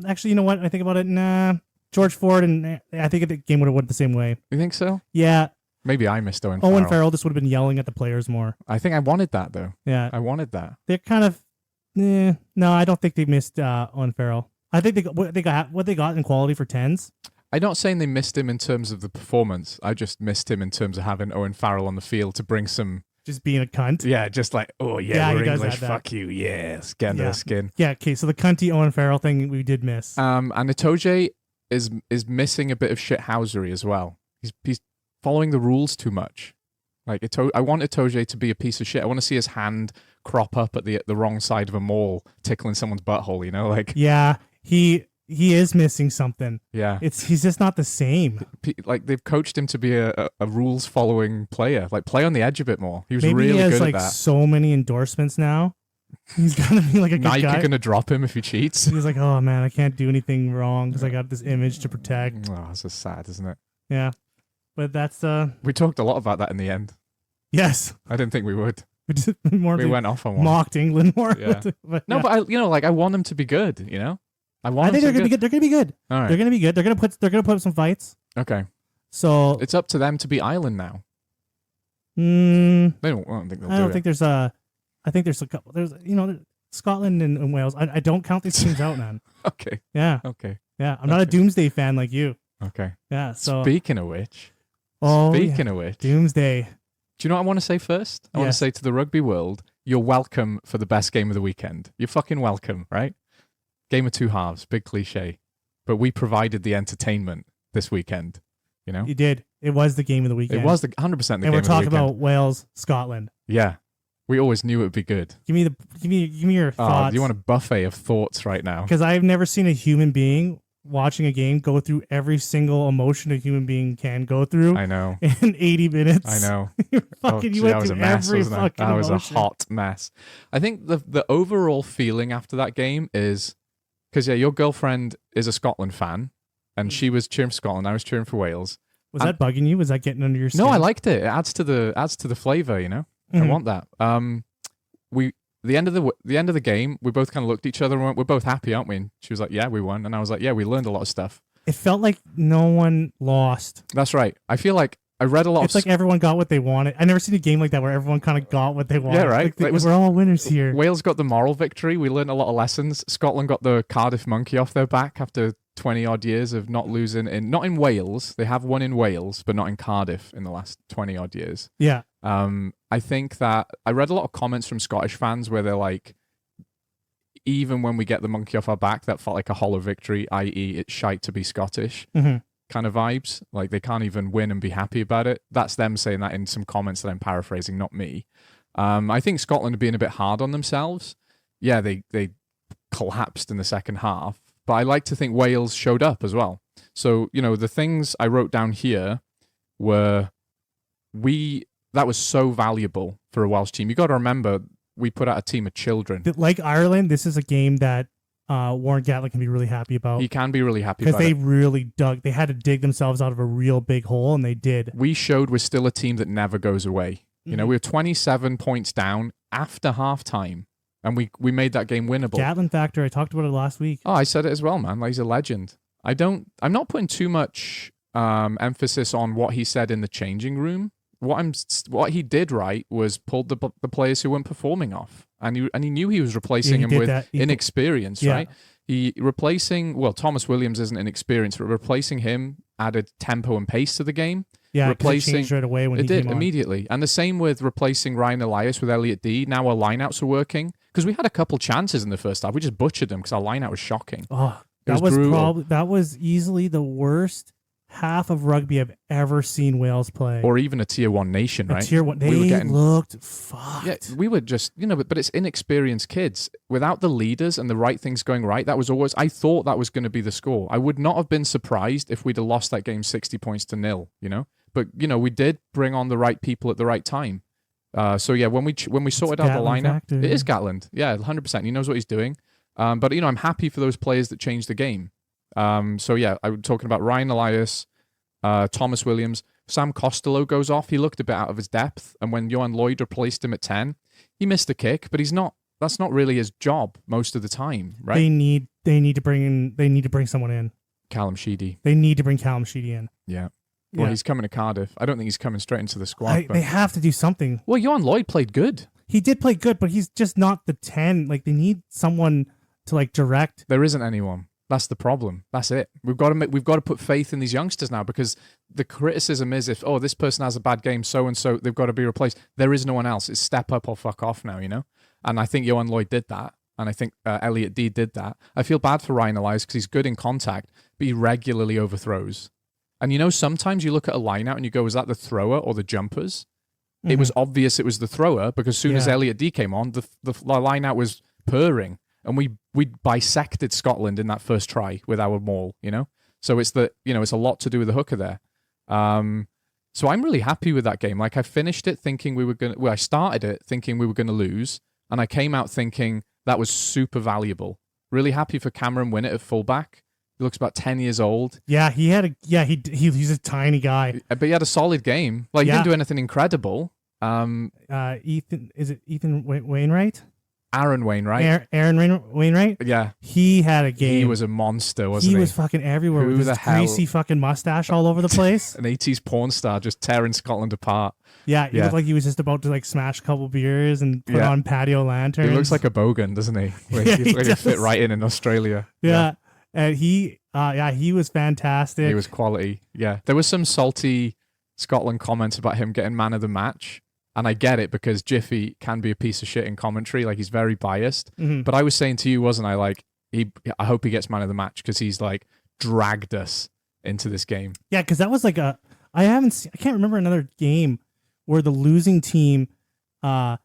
Actually, you know what? I think about it. Nah. George Ford, and I think the game would have went the same way. You think so? Yeah. Maybe I missed Owen Farrell. Owen Farrell just would have been yelling at the players more. I think I wanted that, though. Yeah. I wanted that. They're kind of... no, I don't think they missed Owen Farrell. I think what they got in quality for 10s. I'm not saying they missed him in terms of the performance. I just missed him in terms of having Owen Farrell on the field to bring some... Just being a cunt. Yeah, just like, oh yeah, we're English, fuck you, yes, get under the skin. Yeah, okay, so the cunty Owen Farrell thing we did miss. And Itoje is missing a bit of shithousery as well. He's following the rules too much. Like I want Itoje to be a piece of shit. I want to see his hand crop up at the wrong side of a maul, tickling someone's butthole. You know, like yeah, he is missing something. Yeah, he's just not the same. Like they've coached him to be a rules following player. Like play on the edge a bit more. He was Maybe really he has good like at that. So many endorsements now. He's gonna be like a good Nike guy. are gonna drop him if he cheats. He's like, oh man, I can't do anything wrong because I got this image to protect. Oh, that's just sad, isn't it? Yeah, but that's We talked a lot about that in the end. Yes, I didn't think we would. We went off on one. Mocked England more. Yeah. But I want them to be good. You know, I think they're gonna be good. They're gonna be good. All right. They're gonna be good. They're gonna put up some fights. Okay. So it's up to them to be Ireland now. I don't think they'll do it. I think there's a couple. There's Scotland and Wales. I don't count these teams out, man. Okay. Yeah. Okay. Yeah. I'm not a Doomsday fan like you. Okay. Yeah. So speaking of which, of which, Doomsday. Do you know what I want to say first? I want to say to the rugby world, you're welcome for the best game of the weekend. You're fucking welcome, right? Game of two halves, big cliche, but we provided the entertainment this weekend. You know, you did. It was the game of the weekend. It was the 100% the game of the weekend. And we're talking about Wales, Scotland. Yeah, we always knew it would be good. Give me your thoughts. You want a buffet of thoughts right now? Because I've never seen a human being watching a game go through every single emotion a human being can go through. I know. In 80 minutes. I know. You went through every fucking emotion. That was a hot mess. I think the overall feeling after that game is because your girlfriend is a Scotland fan, and she was cheering for Scotland. I was cheering for Wales. Was that bugging you? Was that getting under your skin? No, I liked it. It adds to the flavor. You know, I want that. The end of the game, we both kind of looked at each other and went, we're both happy, aren't we? And she was like, yeah, we won. And I was like, yeah, we learned a lot of stuff. It felt like no one lost. That's right. I feel like I read a lot It's like everyone got what they wanted. I never seen a game like that where everyone kind of got what they wanted. Yeah, right. Like we're all winners here. Wales got the moral victory. We learned a lot of lessons. Scotland got the Cardiff monkey off their back after 20 odd years of not losing not in Wales. They have won in Wales, but not in Cardiff in the last 20 odd years. Yeah. I think that I read a lot of comments from Scottish fans where they're like, even when we get the monkey off our back, that felt like a hollow victory, i.e. it's shite to be Scottish. Mm-hmm. kind of vibes. Like they can't even win and be happy about it. That's them saying that in some comments that I'm paraphrasing, not me. I think Scotland are being a bit hard on themselves. Yeah, they collapsed in the second half, but I like to think Wales showed up as well. So, the things I wrote down here were that was so valuable for a Welsh team. You got to remember, we put out a team of children. Like Ireland, this is a game that Warren Gatland can be really happy about. He can be really happy about because they really they had to dig themselves out of a real big hole, and they did. We showed we're still a team that never goes away. We were 27 points down after halftime, and we made that game winnable. Gatland factor, I talked about it last week. Oh, I said it as well, man. Like, he's a legend. I'm not putting too much emphasis on what he said in the changing room. What he did right was pulled the players who weren't performing off, and he knew he was replacing him with inexperience, right? Thomas Williams isn't inexperienced, but replacing him added tempo and pace to the game. Yeah, it changed right away when he came on. Immediately. And the same with replacing Ryan Elias with Elliot D. Now our lineouts are working, because we had a couple chances in the first half. We just butchered them because our lineout was shocking. Oh, that was easily the worst half of rugby I've ever seen Wales play. Or even a tier 1 nation, right? Tier 1. They looked fucked. Yeah, we were just, but it's inexperienced kids. Without the leaders and the right things going right, I thought that was going to be the score. I would not have been surprised if we'd have lost that game 60 points to 0, But, we did bring on the right people at the right time. When we sorted out the lineup, it is Gatland. Yeah, 100%. He knows what he's doing. But, I'm happy for those players that changed the game. I'm talking about Ryan Elias, Thomas Williams. Sam Costello goes off. He looked a bit out of his depth, and when Johan Lloyd replaced him at 10, he missed a kick, but that's not really his job most of the time, right? They need to bring someone in. Callum Sheedy. They need to bring Callum Sheedy in. Yeah. Well, he's coming to Cardiff. I don't think he's coming straight into the squad. They have to do something. Well, Johan Lloyd played good. He did play good, but he's just not the 10. Like, they need someone to direct. There isn't anyone. That's the problem. That's it. We've got to put faith in these youngsters now, because the criticism is if this person has a bad game, so and so, they've got to be replaced. There is no one else. It's step up or fuck off now, And I think Johan Lloyd did that, and I think Elliot D did that. I feel bad for Ryan Elias because he's good in contact, but he regularly overthrows. And sometimes you look at a lineout and you go, is that the thrower or the jumpers? Mm-hmm. It was obvious it was the thrower, because as soon as Elliot D came on, the lineout was purring. And we bisected Scotland in that first try with our maul, So it's it's a lot to do with the hooker there. So I'm really happy with that game. Like, I finished it thinking I started it thinking we were going to lose, and I came out thinking that was super valuable. Really happy for Cameron Winnett at fullback. He looks about 10 years old. Yeah, he's a tiny guy. But he had a solid game. Like, he didn't do anything incredible. Ethan Wainwright? Aaron Wainwright. Aaron Wainwright? Yeah. He had a game. He was a monster, wasn't he? He was fucking everywhere with his greasy fucking mustache all over the place. An 80s porn star just tearing Scotland apart. Yeah, he looked like he was just about to smash a couple beers and put on patio lanterns. He looks like a bogan, doesn't he? He fit right in Australia. Yeah. And he was fantastic. He was quality. Yeah. There was some salty Scotland comments about him getting man of the match. And I get it, because Jiffy can be a piece of shit in commentary. Like, he's very biased. Mm-hmm. But I was saying to you, wasn't I? Like, I hope he gets man of the match, because he's dragged us into this game. Yeah, because that was I can't remember another game where the losing team, a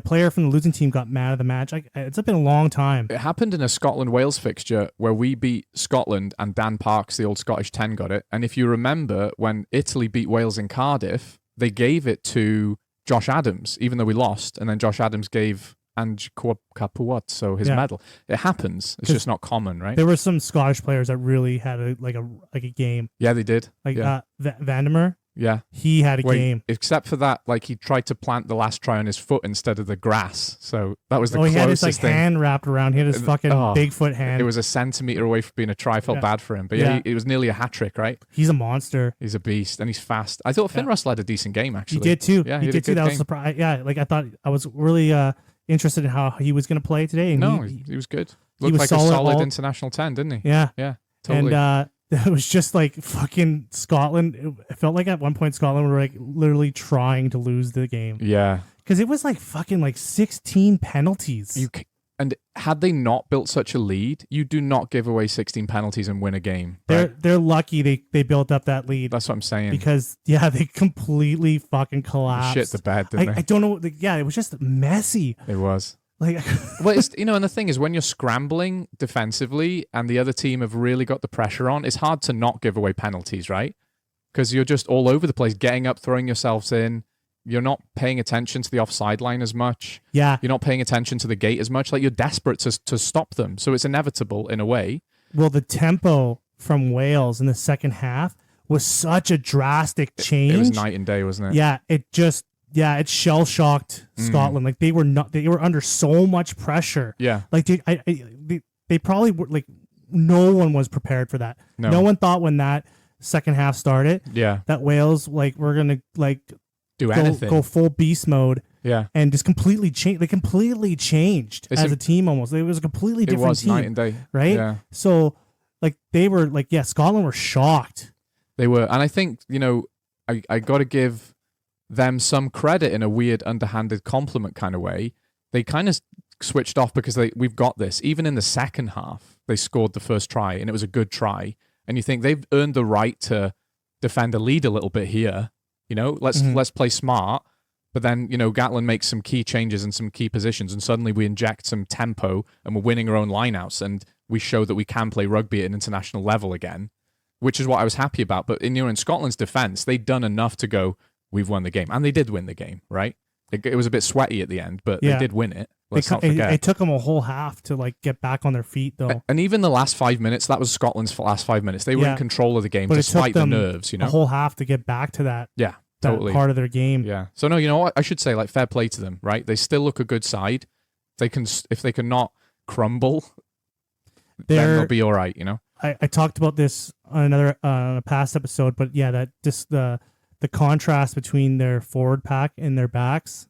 player from the losing team got man of the match. It's been a long time. It happened in a Scotland-Wales fixture where we beat Scotland and Dan Parks, the old Scottish 10, got it. And if you remember, when Italy beat Wales in Cardiff, they gave it to Josh Adams, even though we lost, and then Josh Adams gave Ange Capuozzo his medal. It happens. It's just not common, right? There were some Scottish players that really had a game. Yeah, they did. Vandermeer. Yeah. He had a game. Except for that, he tried to plant the last try on his foot instead of the grass. So that was the closest thing. He had his thing. hand wrapped around. He had his fucking Bigfoot hand. It was a centimeter away from being a try. I felt bad for him. But it was nearly a hat trick, right? He's a monster. He's a beast, and he's fast. I thought Finn Russell had a decent game, actually. He did too. Yeah, he did too. That was surprising. Yeah, I thought I was really interested in how he was going to play today. And he was good. Looked like a solid international 10, didn't he? Yeah. Yeah, totally. And it was just fucking Scotland. It felt like at one point Scotland were literally trying to lose the game. Yeah. Because it was fucking 16 penalties. And had they not built such a lead, you do not give away 16 penalties and win a game. They're lucky they built up that lead. That's what I'm saying. Because they completely fucking collapsed. Shit the bed, didn't they? I don't know. It was just messy. It was. Like, well, it's, and the thing is, when you're scrambling defensively and the other team have really got the pressure on, it's hard to not give away penalties, right? Because you're just all over the place, getting up, throwing yourselves in. You're not paying attention to the offside line as much. Yeah. You're not paying attention to the gate as much. Like, you're desperate to stop them. So it's inevitable in a way. Well, the tempo from Wales in the second half was such a drastic change. It was night and day, wasn't it? Yeah. It shell shocked Scotland. Like, they were under so much pressure. Yeah. Like, they probably were, like, no one was prepared for that. No one thought when that second half started that Wales, like, were going to, like, do anything. Go full beast mode. Yeah. And just completely change. They completely changed as a team almost. It was a completely different team. It was night and day. Right? Yeah. So, like, they were, like, Scotland were shocked. They were. And I think, I got to give them some credit in a weird, underhanded compliment kind of way. They kind of switched off because we've got this. Even in the second half, they scored the first try, and it was a good try. And you think they've earned the right to defend a lead a little bit here. Let's play smart. But then, Gatland makes some key changes in some key positions, and suddenly we inject some tempo, and we're winning our own lineouts, and we show that we can play rugby at an international level again, which is what I was happy about. But in Scotland's defense, they'd done enough to go, we've won the game, and they did win the game, right? It was a bit sweaty at the end, but they did win it. Let's not forget. It took them a whole half to, like, get back on their feet, though. And even the last 5 minutes, that was Scotland's last 5 minutes. They were in control of the game, despite the nerves. A whole half to get back to that. Yeah. That totally. part of their game. Yeah. So no, you know what? I should say, like, fair play to them, right? They still look a good side. If they can not crumble, then they'll be all right, I talked about this on a past episode, but that just the contrast between their forward pack and their backs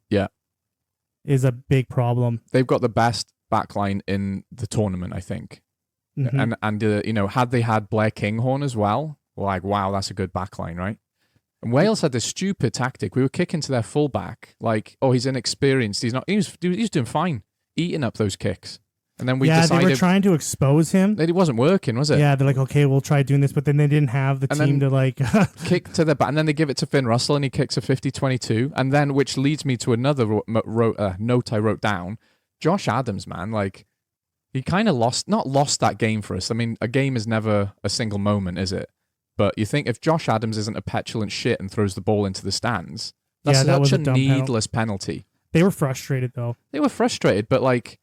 is a big problem. They've got the best backline in the tournament, I think. Mm-hmm. And had they had Blair Kinghorn as well, like, wow, that's a good backline, right? And Wales had this stupid tactic. We were kicking to their fullback, like, oh, he's inexperienced. He's not. He was doing fine, eating up those kicks. And then we decided they were trying to expose him. It wasn't working, was it? Yeah, they're like, okay, we'll try doing this, but then they didn't have the team to, like, kick to the back, and then they give it to Finn Russell, and he kicks a 50-22, and then which leads me to another note I wrote down. Josh Adams, man, like, he kind of not lost that game for us. I mean, a game is never a single moment, is it? But you think if Josh Adams isn't a petulant shit and throws the ball into the stands, that's such a needless penalty. They were frustrated, though. They were frustrated, but, like,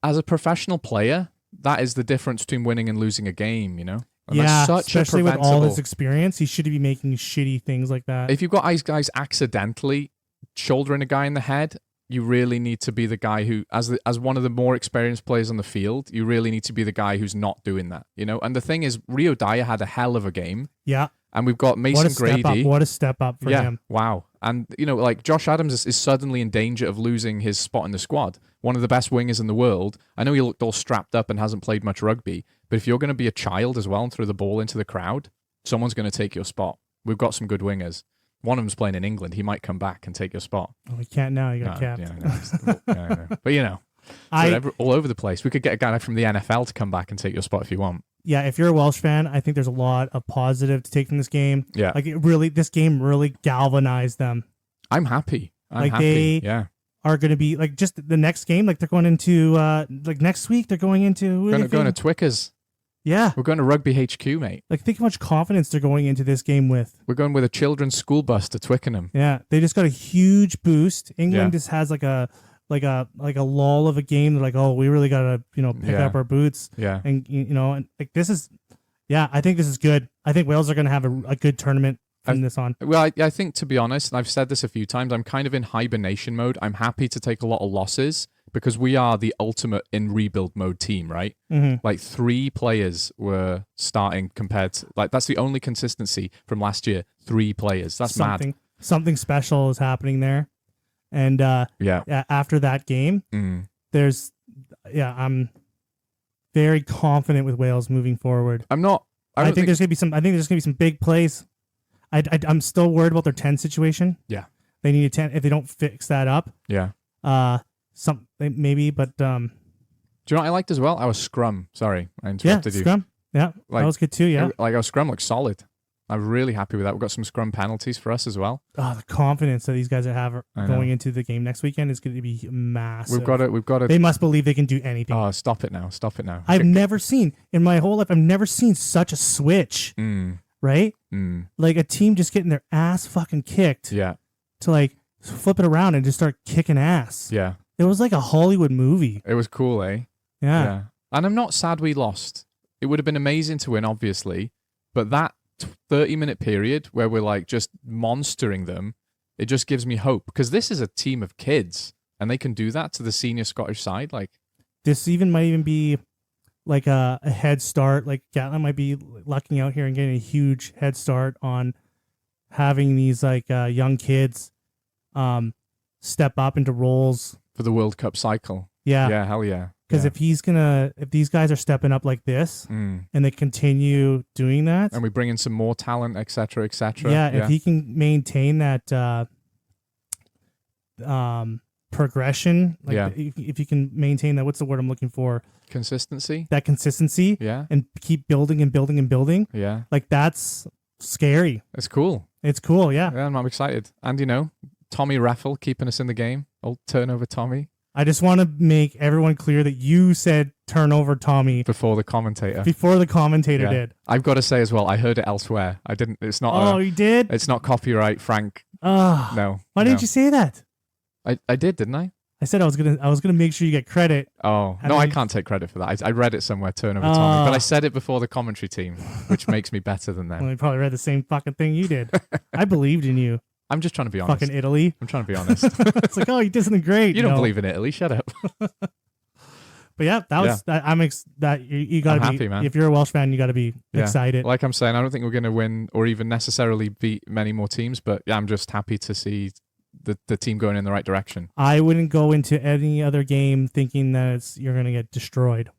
as a professional player, that is the difference between winning and losing a game, And especially with all his experience, he shouldn't be making shitty things like that. If you've got guys accidentally shouldering a guy in the head, you really need to be the guy who, as one of the more experienced players on the field, you really need to be the guy who's not doing that, And the thing is, Rio Dyer had a hell of a game. Yeah. And we've got Mason Grady. What a step up for him. Wow. And, like, Josh Adams is suddenly in danger of losing his spot in the squad. One of the best wingers in the world. I know he looked all strapped up and hasn't played much rugby, but if you're going to be a child as well and throw the ball into the crowd, someone's going to take your spot. We've got some good wingers. One of them's playing in England. He might come back and take your spot. Oh, he can't now. You got capped. Yeah, but, all over the place. We could get a guy from the NFL to come back and take your spot if you want. Yeah, if you're a Welsh fan, I think there's a lot of positive to take from this game. Yeah. Like, this game really galvanized them. I'm happy. They are going to be, like, just the next game, like, they're going into, like, next week, they're going into... Going to Twickers. Yeah. We're going to Rugby HQ, mate. Like, think how much confidence they're going into this game with. We're going with a children's school bus to Twickenham. Yeah, they just got a huge boost. England just has, like a lull of a game. They're like, oh, we really got to, pick up our boots. Yeah. And, and, like, this is... Yeah, I think this is good. I think Wales are going to have a good tournament from this on. Well, I think, to be honest, and I've said this a few times, I'm kind of in hibernation mode. I'm happy to take a lot of losses because we are the ultimate in rebuild mode team, right? Mm-hmm. Like, 3 players were starting compared to... Like, that's the only consistency from last year. 3 players. That's mad. Something special is happening there. And after that game, I'm very confident with Wales moving forward. I'm not. I think there's gonna be some big plays. I'm still worried about their 10 situation. Yeah, they need a 10 if they don't fix that up. Yeah. Maybe, but Do you know what I liked as well? Our scrum. Sorry, I interrupted you. Scrum. Yeah, Like, that was good too. Yeah. Like our scrum looks solid. I'm really happy with that. We've got some scrum penalties for us as well. Oh, the confidence that these guys have going into the game next weekend is going to be massive. We've got to. They must believe they can do anything. Oh, stop it now! I've never seen in my whole life. I've never seen such a switch. Right? Like a team just getting their ass fucking kicked. Yeah. To like flip it around and just start kicking ass. Yeah. It was like a Hollywood movie. It was cool, eh? Yeah. And I'm not sad we lost. It would have been amazing to win, obviously, but that 30-minute period where we're like just monstering them, it just gives me hope because this is a team of kids and they can do that to the senior Scottish side. Like this might even be like a head start. Like Gatland might be lucking out here and getting a huge head start on having these like young kids step up into roles for the World Cup cycle. Yeah, hell yeah. Because if these guys are stepping up like this and they continue doing that, and we bring in some more talent, etc., etc. Yeah, if he can maintain that progression, like if you can maintain that, what's the word I'm looking for? Consistency. That consistency. Yeah. And keep building and building and building. Yeah. Like that's scary. It's cool. It's cool. Yeah. Yeah, I'm excited. And Tommy Raffle keeping us in the game. Old turnover Tommy. I just want to make everyone clear that you said turnover Tommy before the commentator. Did. I've got to say as well, I heard it elsewhere. I didn't. It's not. Oh, you did? It's not copyright, Frank. Oh, no. Why didn't you say that? I did, didn't I? I said I was gonna make sure you get credit. Oh no, I can't take credit for that. I read it somewhere, turnover Tommy, but I said it before the commentary team, which makes me better than them. Well, they probably read the same fucking thing you did. I believed in you. I'm just trying to be honest. Fucking Italy. I'm trying to be honest. It's like, oh, you did something great. You don't believe in Italy. Shut up. But yeah, that was. You gotta I'm be happy, man. If you're a Welsh fan, you gotta be excited. Like I'm saying, I don't think we're gonna win or even necessarily beat many more teams, but yeah, I'm just happy to see the team going in the right direction. I wouldn't go into any other game thinking that you're gonna get destroyed.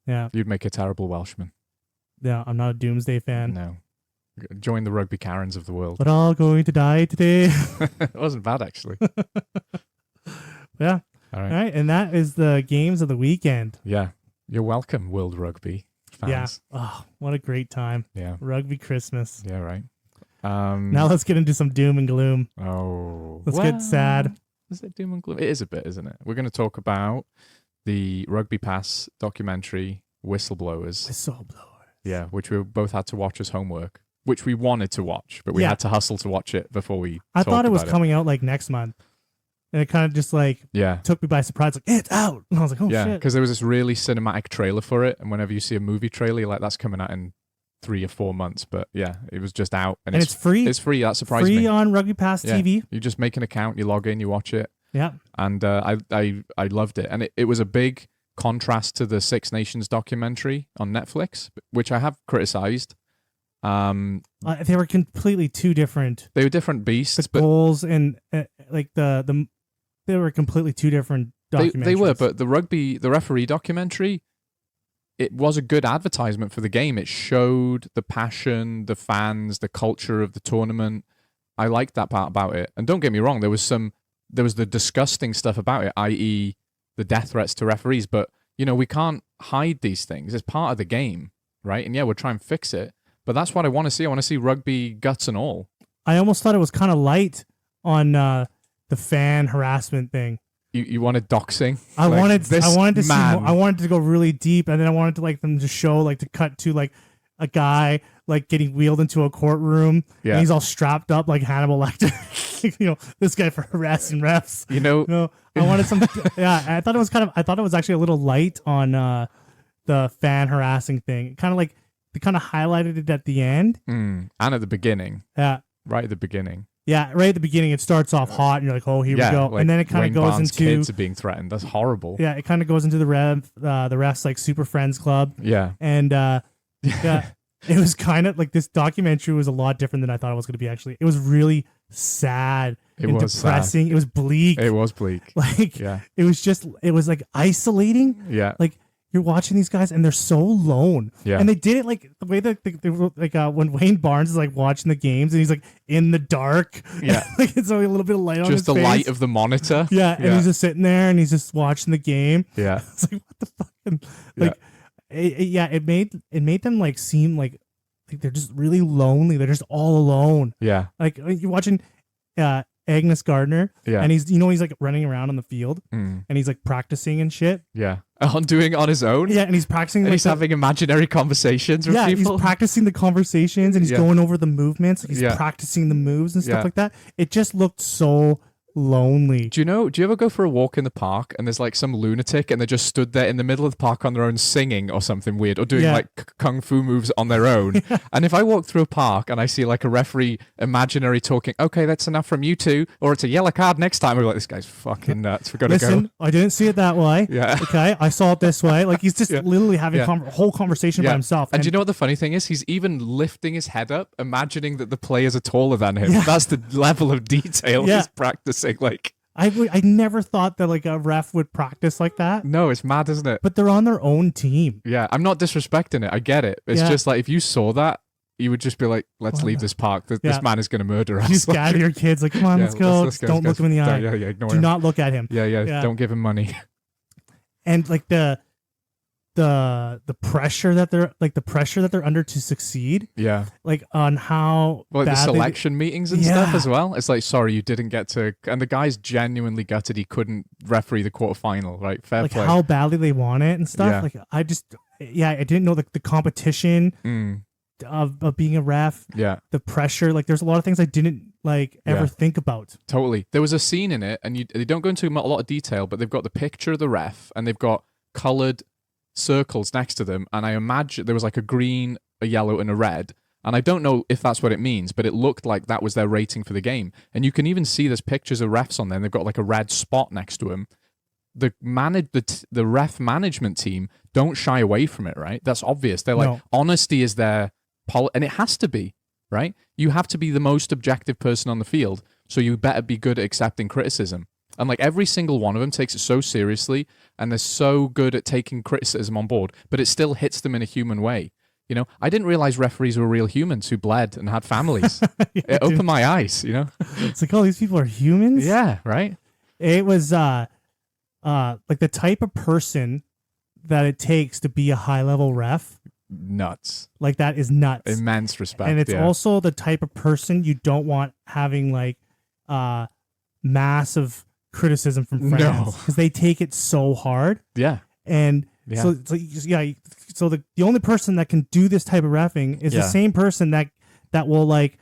Yeah, you'd make a terrible Welshman. Yeah, I'm not a Doomsday fan. No. Join the Rugby Karens of the world. We're all going to die today. It wasn't bad, actually. Yeah. All right. And that is the games of the weekend. Yeah. You're welcome, World Rugby fans. Yeah. Oh, what a great time. Yeah. Rugby Christmas. Yeah, right. Now let's get into some doom and gloom. Oh. Let's get sad. Is it doom and gloom? It is a bit, isn't it? We're going to talk about the Rugby Pass documentary, Whistleblowers. Yeah, which we both had to watch as homework. Which we wanted to watch, but we had to hustle to watch it before we I thought it was coming out like next month. And it kind of just like took me by surprise. Like, it's out. And I was like, oh, shit. Yeah, because there was this really cinematic trailer for it. And whenever you see a movie trailer, you're like, that's coming out in 3 or 4 months. But yeah, it was just out. And it's free. It's free. That surprised me. Free on Rugby Pass TV. You just make an account, you log in, you watch it. Yeah. And I loved it. And it was a big contrast to the Six Nations documentary on Netflix, which I have criticized. They were completely two different. They were different beasts. The goals and like they were completely two different documentaries. They were, but the referee documentary, it was a good advertisement for the game. It showed the passion, the fans, the culture of the tournament. I liked that part about it. And don't get me wrong, there was the disgusting stuff about it, i.e. the death threats to referees. But, we can't hide these things. It's part of the game, right? And yeah, we'll try and fix it. But that's what I want to see. I want to see rugby guts and all. I almost thought it was kind of light on the fan harassment thing. You wanted doxing? I wanted to go really deep, and then I wanted to like them to show like to cut to like a guy like getting wheeled into a courtroom, and he's all strapped up like Hannibal Lecter. This guy for harassing refs. I wanted some. I thought it was actually a little light on the fan harassing thing. Kind of like they kind of highlighted it at the end and at the beginning. Yeah, right at the beginning. Yeah, right at the beginning, it starts off hot, and you're like, "Oh, here we go," and then it kind of goes into kids are being threatened. That's horrible. Yeah, it kind of goes into the refs like Super Friends Club. Yeah, and it was kind of like this documentary was a lot different than I thought it was going to be. Actually, it was really sad and depressing. Sad. It was bleak. It was bleak. Like, it was like isolating. Yeah, like you're watching these guys and they're so lone. Yeah. And they did it like the way that they were like when Wayne Barnes is like watching the games and he's like in the dark. Yeah. Like it's only a little bit of light on his Just the face. light of the monitor. Yeah. And he's just sitting there and he's just watching the game. Yeah. It's like, what the fuck? And, like, it made them like seem like they're just really lonely. They're just all alone. Yeah. Like you're watching Agnes Gardner, and he's like running around on the field, and he's like practicing and shit. Yeah, doing it on his own. Yeah, and he's practicing. And he's having imaginary conversations with people. He's practicing the conversations, and he's going over the movements. Like he's practicing the moves and stuff like that. It just looked so lonely. Do you ever go for a walk in the park and there's like some lunatic and they just stood there in the middle of the park on their own singing or something weird or doing like kung fu moves on their own? And if I walk through a park and I see like a referee imaginary talking, okay, that's enough from you two, or it's a yellow card next time, I'm like, this guy's fucking nuts. We're gonna go. I didn't see it that way. Yeah. Okay, I saw it this way. Like he's just literally having a whole conversation by himself. And do you know what the funny thing is? He's even lifting his head up, imagining that the players are taller than him. That's the level of detail he's practicing. Like I never thought that like a ref would practice like that. No, it's mad, isn't it? But they're on their own team. Yeah, I'm not disrespecting it. I get it. It's just like if you saw that, you would just be like, let's leave this park. This man is going to murder us. You just gather your kids like, come on, let's go. Don't look him in the eye. Ignore him. Do not look at him. Yeah. Don't give him money. And like the pressure that they're under to succeed. Yeah. Like on how the selection meetings and stuff as well. It's like, sorry, you didn't get to, and the guy's genuinely gutted he couldn't referee the quarterfinal, right? Fair play. How badly they want it and stuff. Like I didn't know the competition of being a ref. Yeah. The pressure. Like there's a lot of things I didn't ever think about. Totally. There was a scene in it, and they don't go into a lot of detail, but they've got the picture of the ref and they've got colored circles next to them, and I imagine there was like a green, a yellow, and a red, and I don't know if that's what it means, but it looked like that was their rating for the game. And you can even see there's pictures of refs on there, and they've got like a red spot next to them. The ref management team don't shy away from it, right? That's obvious. They're like, honesty is their and it has to be, right? You have to be the most objective person on the field, so you better be good at accepting criticism. And like every single one of them takes it so seriously, and they're so good at taking criticism on board, but it still hits them in a human way. You know, I didn't realize referees were real humans who bled and had families. It opened my eyes, you know? It's like, oh, these people are humans? Yeah, right? It was like the type of person that it takes to be a high-level ref. Nuts. Like that is nuts. Immense respect. And it's also the type of person you don't want having like massive criticism from friends, because they take it so hard. Yeah. And so the only person that can do this type of reffing is the same person that will like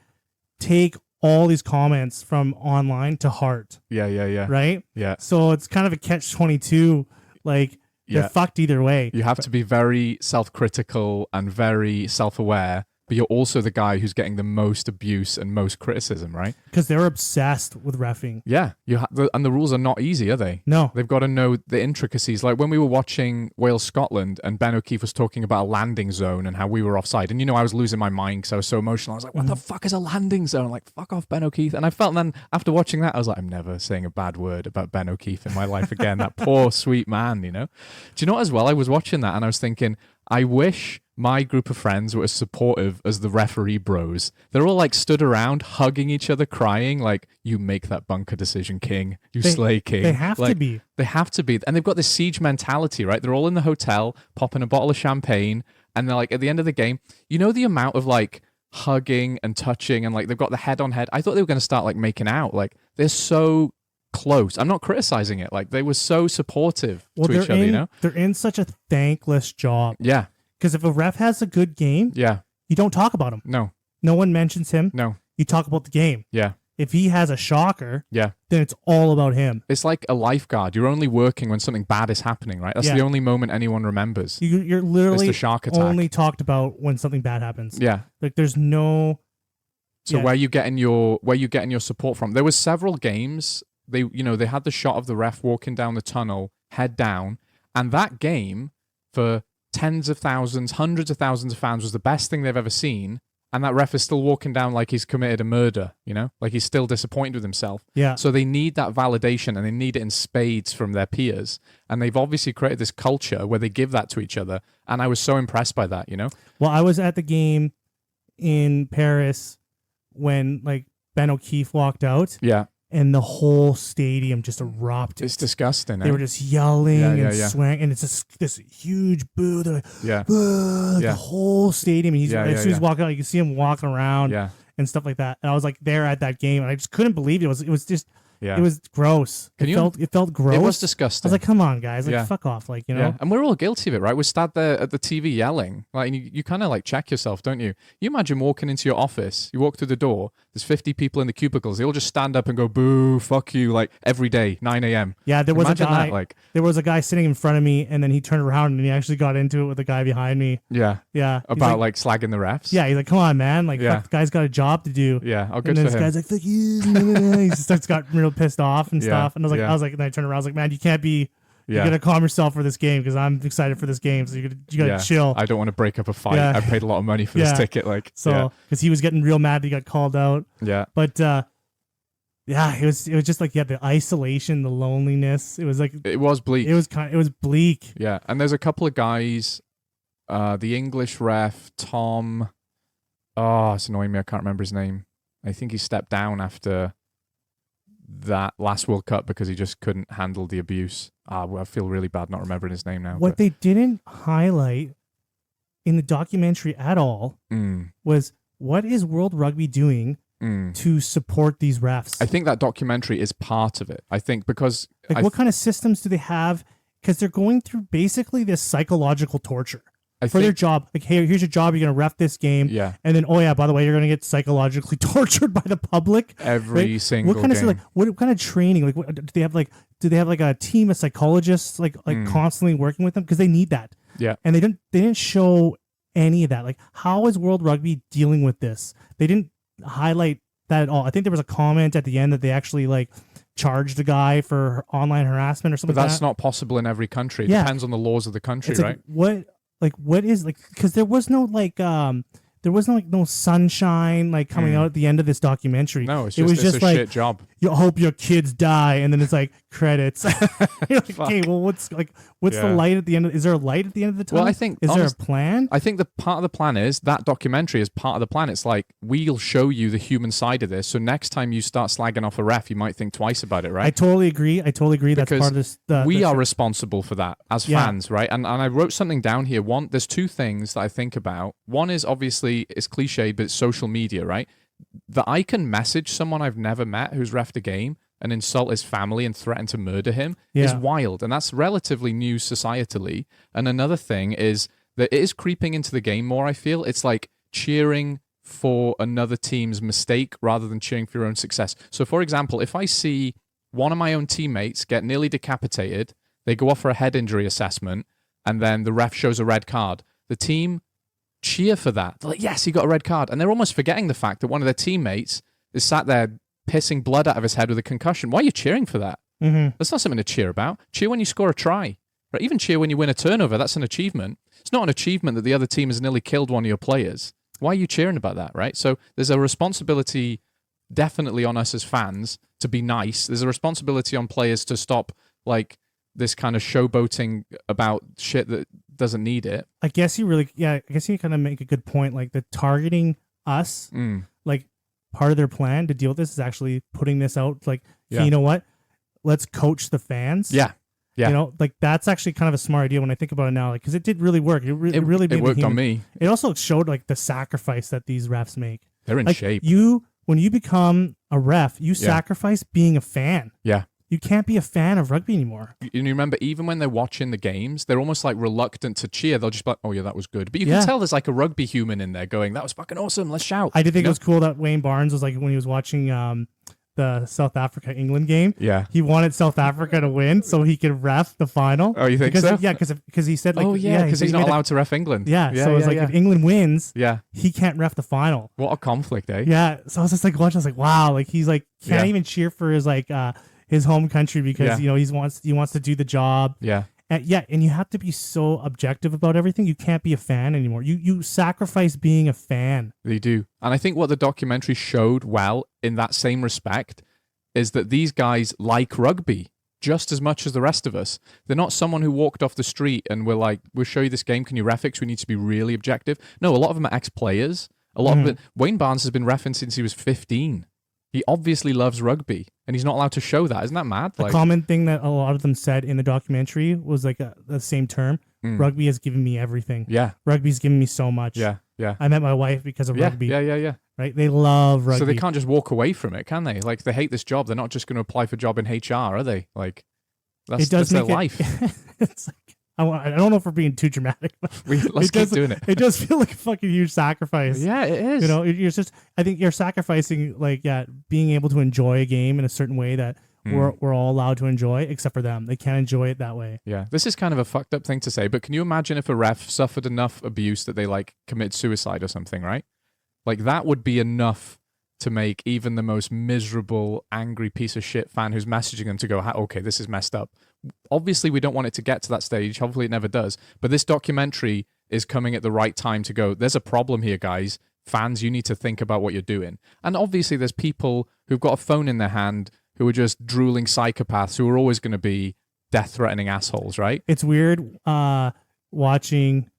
take all these comments from online to heart. Yeah. Right? Yeah. So it's kind of a catch-22. Like they're fucked either way. You have to be very self-critical and very self-aware, but you're also the guy who's getting the most abuse and most criticism, right? Because they're obsessed with reffing. Yeah, and the rules are not easy, are they? No. They've got to know the intricacies. Like when we were watching Wales-Scotland and Ben O'Keefe was talking about a landing zone and how we were offside. And, I was losing my mind because I was so emotional. I was like, what the fuck is a landing zone? Like, fuck off, Ben O'Keefe. And I felt then after watching that, I was like, I'm never saying a bad word about Ben O'Keefe in my life again. That poor, sweet man, Do you know what, as well? I was watching that and I was thinking, I wish my group of friends were as supportive as the referee bros. They're all like stood around hugging each other, crying like, you make that bunker decision, king. You slay, king. They have to be. They have to be. And they've got this siege mentality, right? They're all in the hotel, popping a bottle of champagne. And they're like, at the end of the game, the amount of like hugging and touching and like they've got the head on head. I thought they were going to start like making out. Like they're so close. I'm not criticizing it. Like they were so supportive to each other, They're in such a thankless job. Yeah. Because if a ref has a good game, you don't talk about him. No. No one mentions him. No. You talk about the game. Yeah. If he has a shocker, then it's all about him. It's like a lifeguard. You're only working when something bad is happening, right? That's the only moment anyone remembers. You're literally the shark attack. Only talked about when something bad happens. Yeah. Like there's no. So where you getting your support from? There was several games. They had the shot of the ref walking down the tunnel, head down, and that game for tens of thousands, hundreds of thousands of fans was the best thing they've ever seen. and that ref is still walking down like he's committed a murder, you know? Like he's still disappointed with himself. Yeah. So they need that validation, and they need it in spades from their peers. And they've obviously created this culture where they give that to each other. And I was so impressed by that, you know? Well, I was at the game in Paris when like Ben O'Keefe walked out. Yeah. And the whole stadium just erupted. It's disgusting. They were just yelling and yeah. swearing, and it's just this huge boo. They're like, Yeah. The whole stadium. And he's as soon as he's walking out, you can see him walking around and stuff like that. And I was like there at that game, and I just couldn't believe it. It was just. Yeah. It was gross. It felt gross. It was disgusting. I was like, come on, guys. Like, fuck off. Like, you know? Yeah. And we're all guilty of it, right? We're stood there at the TV yelling. Like, and you kind of like check yourself, don't you? You imagine walking into your office, you walk through the door, there's 50 people in the cubicles. They all just stand up and go, boo, fuck you, like every day, 9 a.m. Yeah, there was a guy sitting in front of me, and then he turned around and he actually got into it with the guy behind me. Yeah. Yeah. About like slagging the refs. Yeah. He's like, come on, man. Like, fuck, the guy's got a job to do. Yeah. Oh, good and then for this him. guy's like, fuck you. He just starts got real pissed off and stuff. And I was like, and I turned around, I was like, man, you can't be, you gotta calm yourself for this game, because I'm excited for this game. So you gotta chill. I don't want to break up a fight. I paid a lot of money for this ticket. Like, so, because he was getting real mad that he got called out. Yeah. But, it was just like, the isolation, the loneliness. It was like, it was bleak. It was bleak. Yeah. And there's a couple of guys, the English ref, Tom, it's annoying me. I can't remember his name. I think he stepped down after that last World Cup because he just couldn't handle the abuse. I feel really bad not remembering his name now. What they didn't highlight in the documentary at all was, what is World Rugby doing to support these refs? I think that documentary is part of it. I think because... what kind of systems do they have? Because they're going through basically this psychological torture. Their job. Like, hey, here's your job. You're going to ref this game. Yeah. And then, by the way, you're going to get psychologically tortured by the public. Every single what kind game. Of what kind of training? Like, do they have like a team of psychologists constantly working with them? Because they need that. Yeah. And they didn't show any of that. Like, how is World Rugby dealing with this? They didn't highlight that at all. I think there was a comment at the end that they actually charged a guy for online harassment or something. But that's not possible in every country. It depends on the laws of the country, it's right? What is because there was no no sunshine coming out at the end of this documentary. No, it was just a shit job. You hope your kids die, and then it's like credits. You're like, okay, well, what's the light at the end? Is there a light at the end of the tunnel? Well, I think there a plan? I think the part of the plan is that documentary is part of the plan. It's like, we'll show you the human side of this. So next time you start slagging off a ref, you might think twice about it, right? I totally agree. That's part of this. We are responsible for that as fans, right? And I wrote something down here. There's two things that I think about. One is, obviously, it's cliche, but it's social media, right? That I can message someone I've never met who's reffed a game and insult his family and threaten to murder him is wild. And that's relatively new societally. And another thing is that it is creeping into the game more, I feel. It's like cheering for another team's mistake rather than cheering for your own success. So, for example, if I see one of my own teammates get nearly decapitated, they go off for a head injury assessment, and then the ref shows a red card, the team cheer for that. They're like, yes, he got a red card. And they're almost forgetting the fact that one of their teammates is sat there pissing blood out of his head with a concussion. Why are you cheering for that? Mm-hmm. That's not something to cheer about. Cheer when you score a try. Right? Even cheer when you win a turnover. That's an achievement. It's not an achievement that the other team has nearly killed one of your players. Why are you cheering about that, right? So there's a responsibility definitely on us as fans to be nice. There's a responsibility on players to stop this kind of showboating about shit that doesn't need it. I guess you kind of make a good point. Like, the targeting us, part of their plan to deal with this is actually putting this out. Like, hey, you know what? Let's coach the fans. Yeah. Yeah. You know, that's actually kind of a smart idea when I think about it now. Because it did really work. It really it worked on me. It also showed the sacrifice that these refs make. They're in shape. When you become a ref, you sacrifice being a fan. Yeah. You can't be a fan of rugby anymore. You remember, even when they're watching the games, they're almost reluctant to cheer. They'll just be like, oh yeah, that was good. But you can tell there's a rugby human in there going, that was fucking awesome, let's shout. I did think it was cool that Wayne Barnes was when he was watching the South Africa-England game. Yeah. He wanted South Africa to win so he could ref the final. Oh, you think so? Yeah, because he said because he's not allowed to ref England. Yeah, so it's if England wins, he can't ref the final. What a conflict, eh? Yeah, so I was just watching, I was wow, he's can't even cheer for his his home country because he wants to do the job. Yeah. And you have to be so objective about everything. You can't be a fan anymore. You sacrifice being a fan. They do. And I think what the documentary showed well in that same respect is that these guys like rugby just as much as the rest of us. They're not someone who walked off the street and were like, we'll show you this game, can you ref it? 'Cause we need to be really objective. No, a lot of them are ex-players. A lot of it. Wayne Barnes has been reffing since he was 15. He obviously loves rugby, and he's not allowed to show that. Isn't that mad? The common thing that a lot of them said in the documentary was like the same term. Rugby has given me everything. Yeah. Rugby's given me so much. Yeah. I met my wife because of rugby. Yeah. Right? They love rugby. So they can't just walk away from it, can they? Like, they hate this job. They're not just going to apply for a job in HR, are they? Like, that's their life. It's like, I don't know if we're being too dramatic, but let's keep doing it. It does feel like a fucking huge sacrifice. Yeah, it is. You know, I think you're sacrificing being able to enjoy a game in a certain way that we're all allowed to enjoy, except for them. They can't enjoy it that way. Yeah, this is kind of a fucked up thing to say, but can you imagine if a ref suffered enough abuse that they like committed suicide or something, right? Like, that would be enough to make even the most miserable, angry piece of shit fan who's messaging them to go, okay, this is messed up. Obviously, we don't want it to get to that stage. Hopefully it never does. But this documentary is coming at the right time to go, there's a problem here, guys. Fans, you need to think about what you're doing. And obviously there's people who've got a phone in their hand who are just drooling psychopaths who are always going to be death-threatening assholes, right? It's weird watching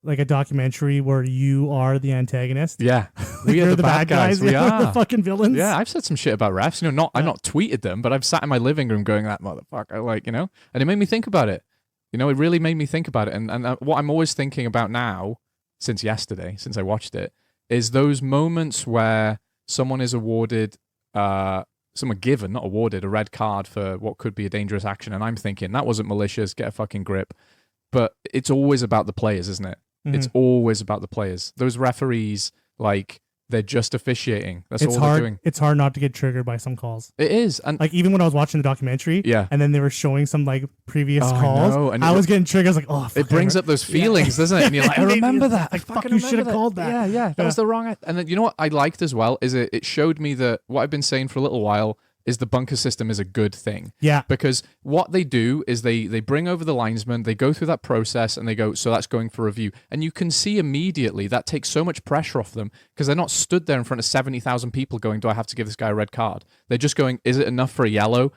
like a documentary where you are the antagonist. Yeah. We are the bad guys. We are the fucking villains. Yeah, I've said some shit about refs. I've not tweeted them, but I've sat in my living room going, that motherfucker, like, and it made me think about it. It really made me think about it. And what I'm always thinking about now, since yesterday, since I watched it, is those moments where someone is awarded, someone given, not awarded, a red card for what could be a dangerous action. And I'm thinking, that wasn't malicious, get a fucking grip. But it's always about the players, isn't it? Mm-hmm. It's always about the players. Those referees, like, they're just officiating. That's all they're doing. It's hard not to get triggered by some calls. It is. And like, even when I was watching the documentary, and then they were showing some like previous calls, I was getting triggered. I was like, oh, it brings up those feelings, doesn't it? And you're like, I remember that. Like, fuck, you should have called that. Yeah. That was the wrong. And then, you know what I liked as well is it showed me that what I've been saying for a little while is the bunker system is a good thing. Yeah. Because what they do is they bring over the linesman, they go through that process, and they go, so that's going for review. And you can see immediately that takes so much pressure off them because they're not stood there in front of 70,000 people going, do I have to give this guy a red card? They're just going, is it enough for a yellow?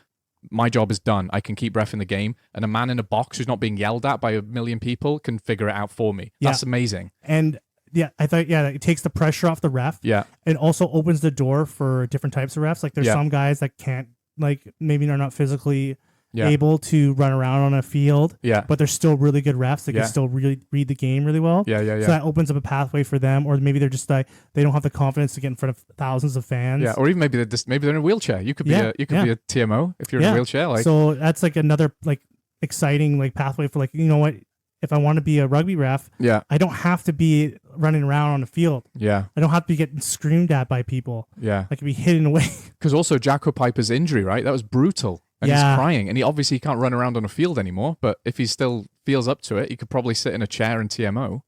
My job is done. I can keep reffing the game. And a man in a box who's not being yelled at by a million people can figure it out for me. That's amazing. And yeah, I thought, it takes the pressure off the ref. Yeah. It also opens the door for different types of refs. Like, there's some guys that can't, like, maybe they're not physically able to run around on a field. Yeah. But they're still really good refs. They can still really read the game really well. Yeah. So that opens up a pathway for them. Or maybe they're just like, they don't have the confidence to get in front of thousands of fans. Yeah. Or even maybe they're in a wheelchair. You could be a TMO if you're in a wheelchair. Like, so that's like another like exciting like pathway for, like, you know what? If I want to be a rugby ref, I don't have to be running around on the field. Yeah. I don't have to be getting screamed at by people. Yeah. I can be hidden away. Because also Jacko Piper's injury, right? That was brutal. And he's crying. And he obviously can't run around on a field anymore. But if he still feels up to it, he could probably sit in a chair and TMO,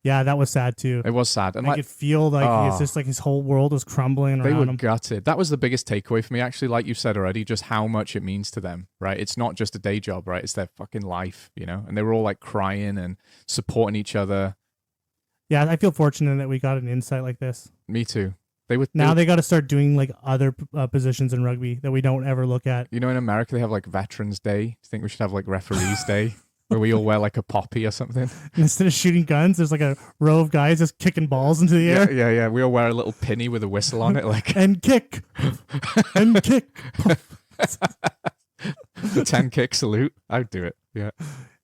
Yeah, that was sad too. It was sad. And I could feel like it's just like his whole world was crumbling they around were him. gutted. That was the biggest takeaway for me, actually, like you said already, just how much it means to them, right? It's not just a day job, right? It's their fucking life, And they were all like crying and supporting each other. Yeah, I feel fortunate that we got an insight like this. Me too. They got to start doing like other positions in rugby that we don't ever look at. In America, they have like Veterans Day. Do you think we should have like Referees Day? Where we all wear like a poppy or something. And instead of shooting guns, there's like a row of guys just kicking balls into the air. Yeah. We all wear a little pinny with a whistle on it, like and kick, and kick. The 10 kick salute. I'd do it. Yeah.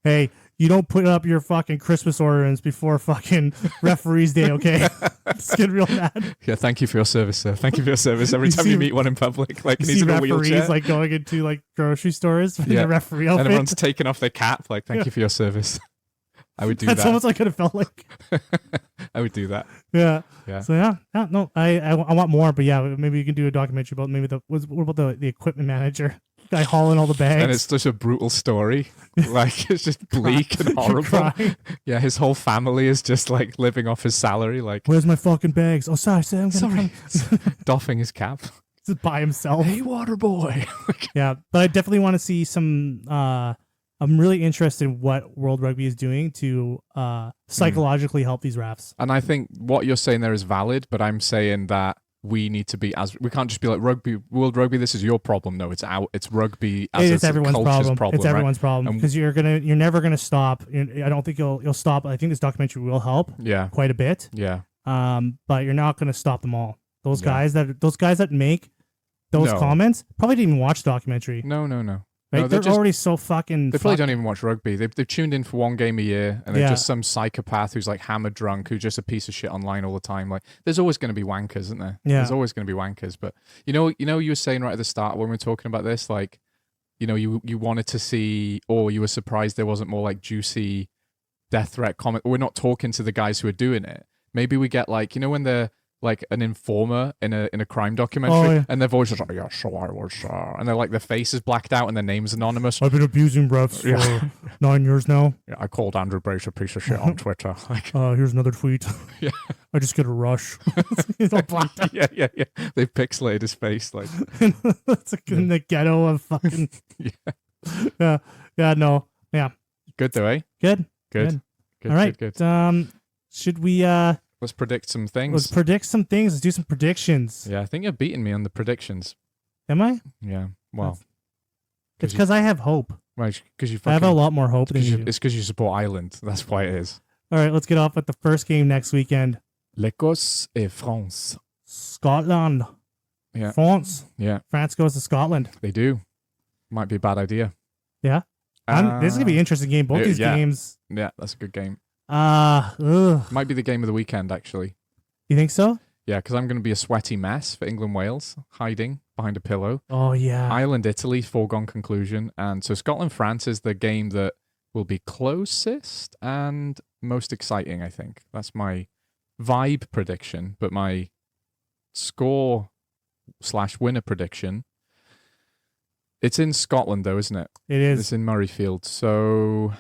Hey, you don't put up your fucking Christmas ornaments before fucking Referees Day, okay? Just get real mad. Yeah, thank you for your service, sir. Thank you for your service. Every time you meet one in public, like, he's in a wheelchair. Like going into like grocery stores in the referee outfit. And everyone's taking off their cap, like, thank you for your service. I would do that. That's almost like what it felt like. I would do that. Yeah. So no, I want more, but maybe you can do a documentary about maybe what about the equipment manager guy hauling all the bags? And it's such a brutal story. Like, it's just bleak and horrible. Yeah, his whole family is just like living off his salary. Like, where's my fucking bags? Oh, sorry, I'm gonna come. Doffing his cap. Just by himself. Hey, water boy. Yeah, but I definitely want to see some I'm really interested in what World Rugby is doing to psychologically help these refs. And I think what you're saying there is valid, but I'm saying that we need to be we can't just be like World Rugby. This is your problem. No, it's rugby as It's everyone's culture's problem. It's everyone's right? problem because you're never gonna stop. I don't think you'll stop. I think this documentary will help. Yeah, quite a bit. Yeah. But you're not gonna stop them all. Those guys that make those comments probably didn't even watch the documentary. No. Right? No, they're already so fucking. They probably don't even watch rugby. They've tuned in for one game a year, and they're just some psychopath who's like hammered drunk, who's just a piece of shit online all the time. Like, there's always going to be wankers, isn't there? Yeah. There's always going to be wankers. But you know, you were saying right at the start when we were talking about this, like, you know, you wanted to see, or you were surprised there wasn't more like juicy death threat comment. We're not talking to the guys who are doing it. Maybe we get like, you know, when they're like an informer in a crime documentary, and their voice is like, yeah, so I was, and they're like, their face is blacked out and their name's anonymous. I've been abusing refs for 9 years now. Yeah, I called Andrew Brace a piece of shit on Twitter. Like, here's another tweet. Yeah, I just get a rush. It's all blacked out. Yeah. They've pixelated his face, like it's like in the ghetto of fucking. No. Good though, eh? Good. All right. Good. Should we? Let's predict some things. Let's predict some things. Let's do some predictions. Yeah, I think you're beating me on the predictions. Am I? Yeah. Well, it's because I have hope. Right, because you. I have a lot more hope than you. It's because you support Ireland. That's why it is. All right, let's get off with the first game next weekend. L'Écosse et France. Scotland. Yeah. France. Yeah. France goes to Scotland. They do. Might be a bad idea. Yeah. This is gonna be an interesting game. Both these games. Yeah, that's a good game. Ugh. Might be the game of the weekend, actually. You think so? Yeah, because I'm going to be a sweaty mess for England-Wales, hiding behind a pillow. Oh, yeah. Ireland-Italy, foregone conclusion. And so Scotland-France is the game that will be closest and most exciting, I think. That's my vibe prediction. But my score/winner prediction, it's in Scotland, though, isn't it? It is. It's in Murrayfield. So,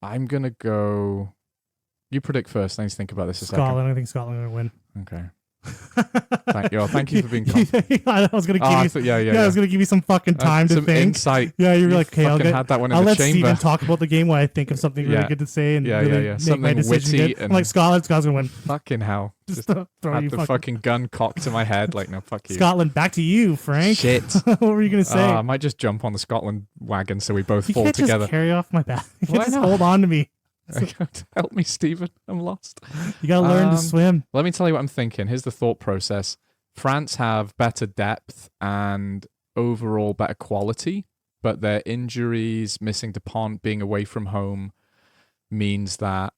I'm going to go... You predict first. I need to think about this a second. Scotland. I think Scotland are going to win. Okay. Thank you for being I was going to give you I was going to give you some fucking time to some think. Insight. Yeah, you're like, okay, had that one in I'll the let chamber. Steven talk about the game while I think of something really good to say and really make something my decision witty. I'm like, Scotland's going to win. Fucking hell. Just throw had you the fucking gun cocked to my head. Like, no, fuck you. Scotland, back to you, Frank. Shit. What were you going to say? I might just jump on the Scotland wagon so we both you fall can't together. Just carry off my back. You Why can't just not? hold on to me. Help me, Stephen. I'm lost. You got to learn to swim. Let me tell you what I'm thinking. Here's the thought process. France have better depth and overall better quality, but their injuries, missing Dupont, being away from home, means that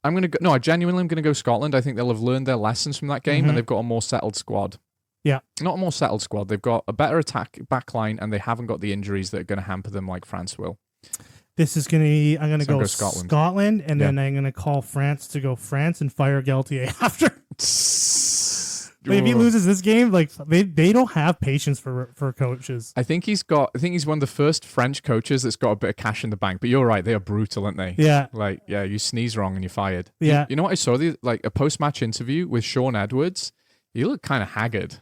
I'm going to go... No, I genuinely am going to go Scotland. I think they'll have learned their lessons from that game and they've got a more settled squad. Yeah. Not a more settled squad. They've got a better attack backline and they haven't got the injuries that are going to hamper them like France will. This is going to be, I'm going to go Scotland and then I'm going to call France to go France and fire Galtier after. But if he loses this game, like they don't have patience for coaches. I think he's one of the first French coaches that's got a bit of cash in the bank. But you're right, they are brutal, aren't they? Yeah. Like, yeah, you sneeze wrong and you're fired. Yeah. You know what I saw? A post-match interview with Sean Edwards. He looked kind of haggard.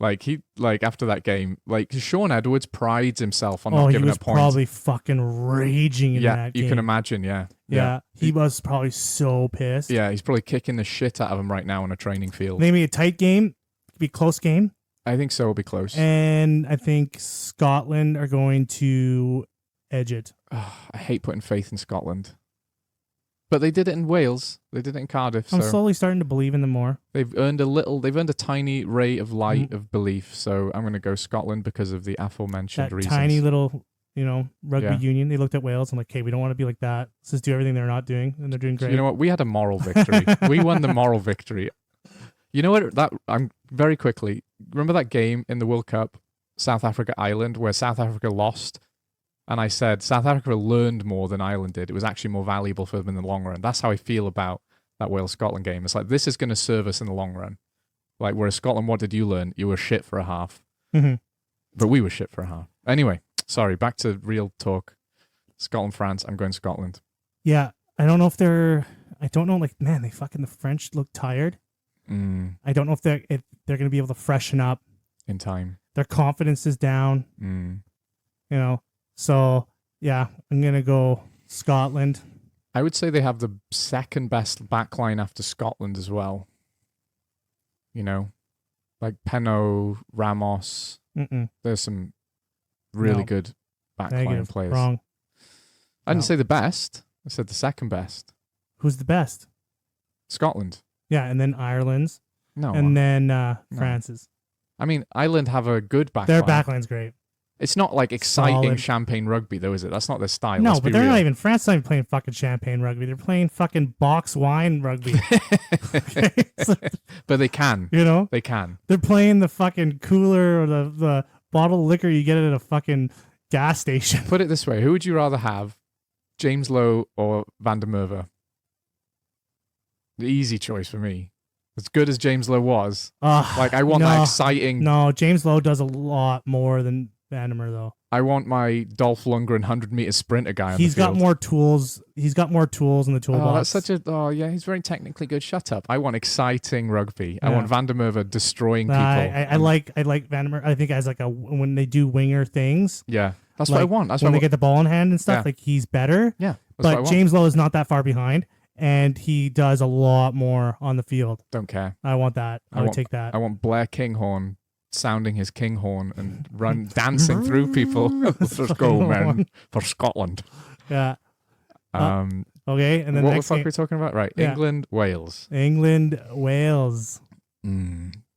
After that game, Sean Edwards prides himself on not giving up points. He was probably fucking raging in that game. You can imagine, Yeah, he was probably so pissed. Yeah, he's probably kicking the shit out of him right now on a training field. Maybe a tight game, be a close game. I think so, it'll be close. And I think Scotland are going to edge it. I hate putting faith in Scotland. But they did it in Wales. They did it in Cardiff. I'm slowly starting to believe in them more. They've earned a tiny ray of light of belief. So I'm going to go Scotland because of the aforementioned reasons. Tiny little, rugby union. They looked at Wales and like, hey, we don't want to be like that. Let's just do everything they're not doing. And they're doing great. You know what? We had a moral victory. We won the moral victory. You know what? I'm very quickly. Remember that game in the World Cup, South Africa, Ireland, where South Africa lost? And I said, South Africa learned more than Ireland did. It was actually more valuable for them in the long run. That's how I feel about that Wales-Scotland game. It's like, this is going to serve us in the long run. Like, whereas Scotland, what did you learn? You were shit for a half. Mm-hmm. But we were shit for a half. Anyway, sorry, back to real talk. Scotland, France, I'm going Scotland. Yeah, I don't know, man, the French look tired. I don't know if they're going to be able to freshen up. In time. Their confidence is down. You know, so yeah, I'm gonna go Scotland. I would say they have the second best backline after Scotland as well. You know, like Peno, Ramos. Mm-mm. There's some really No. good backline Negative. players. Wrong. I didn't No. say the best. I said the second best. Who's the best? Scotland. Yeah, and then Ireland's, No. and then France's. I mean, Ireland have a good backline. Their backline's great. It's not like exciting Solid. champagne rugby, though, is it? That's not their style. No, let's but be they're real. not even. France not even playing fucking champagne rugby. They're playing fucking box wine rugby. Okay? So, But they can. you know, They can. they're playing the fucking cooler or the bottle of liquor you get at a fucking gas station. Put it this way. Who would you rather have, James Lowe or Van der Merwe? The easy choice for me. As good as James Lowe was, like I want that exciting. No, James Lowe does a lot more than Vandermeer though. I want my Dolph Lundgren 100-meter sprinter guy on He's the field. got more tools. He's got more tools in the toolbox. Oh, that's such a. Oh, yeah, he's very technically good. Shut up. I want exciting rugby. I Yeah. want Van der Merwe destroying people. I like Vandermeer. I think as like when they do winger things. Yeah, that's like, what I want. That's when what they get the ball in hand and stuff. Yeah. Like he's better. Yeah, that's what I But want. James Lowe is not that far behind, and he does a lot more on the field. Don't care. I want that. I would take that. I want Blair Kinghorn sounding his kinghorn and run dancing through people. Let's go, man, for Scotland. Yeah. Um, Okay, and then what the next fuck are game, we talking about? Right, Yeah. England, Wales. England, Wales.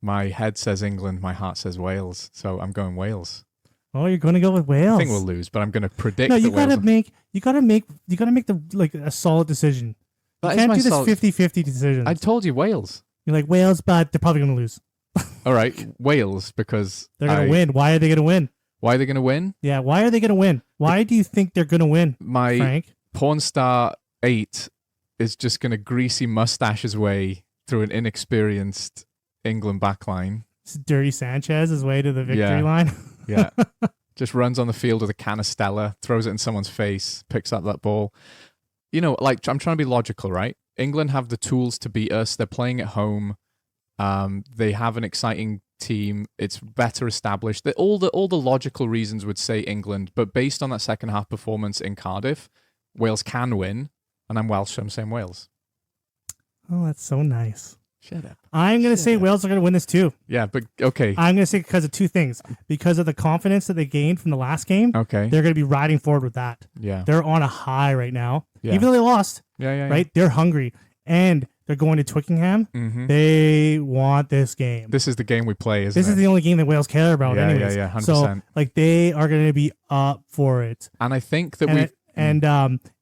My head says England, my heart says Wales, so I'm going Wales. Oh, you're going to go with Wales. I think we'll lose, but I'm going to predict. No, you that gotta Wales. make the like a solid decision. You That is can't my do this solid- 50-50 decision. I told you Wales. You're like Wales, but they're probably gonna lose. All right, Wales, because They're gonna win. Why are they gonna win? Why are they going to win? Yeah, why are they gonna win? Why do you think they're gonna win, My Frank? porn star 8 is just going to greasy mustache his way through an inexperienced England backline. It's Dirty Sanchez's way to the victory Yeah. line. Yeah. Just runs on the field with a can of Stella, throws it in someone's face, picks up that ball. You know, like, I'm trying to be logical, right? England have the tools to beat us. They're playing at home. They have an exciting team. It's better established. All the logical reasons would say England, but based on that second half performance in Cardiff, Wales can win. And I'm Welsh, so I'm saying Wales. Oh, that's so nice. Shut up. I'm gonna say Wales are gonna win this too. Yeah, but okay. I'm gonna say because of two things. Because of the confidence that they gained from the last game, Okay. they're gonna be riding forward with that. Yeah. They're on a high right now. Yeah. Even though they lost, Yeah. right? They're hungry. And they're going to Twickenham. Mm-hmm. They want this game. This is the game we play, isn't This it? is the only game that Wales care about Yeah, anyways. yeah, 100%. So, like, they are going to be up for it. And I think that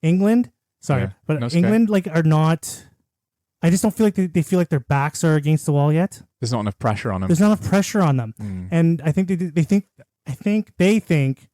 England, sorry, Yeah. but No, it's okay. England, like, are not... I just don't feel like they feel like their backs are against the wall yet. there's not enough pressure on them. There's not enough pressure on them. And I think they think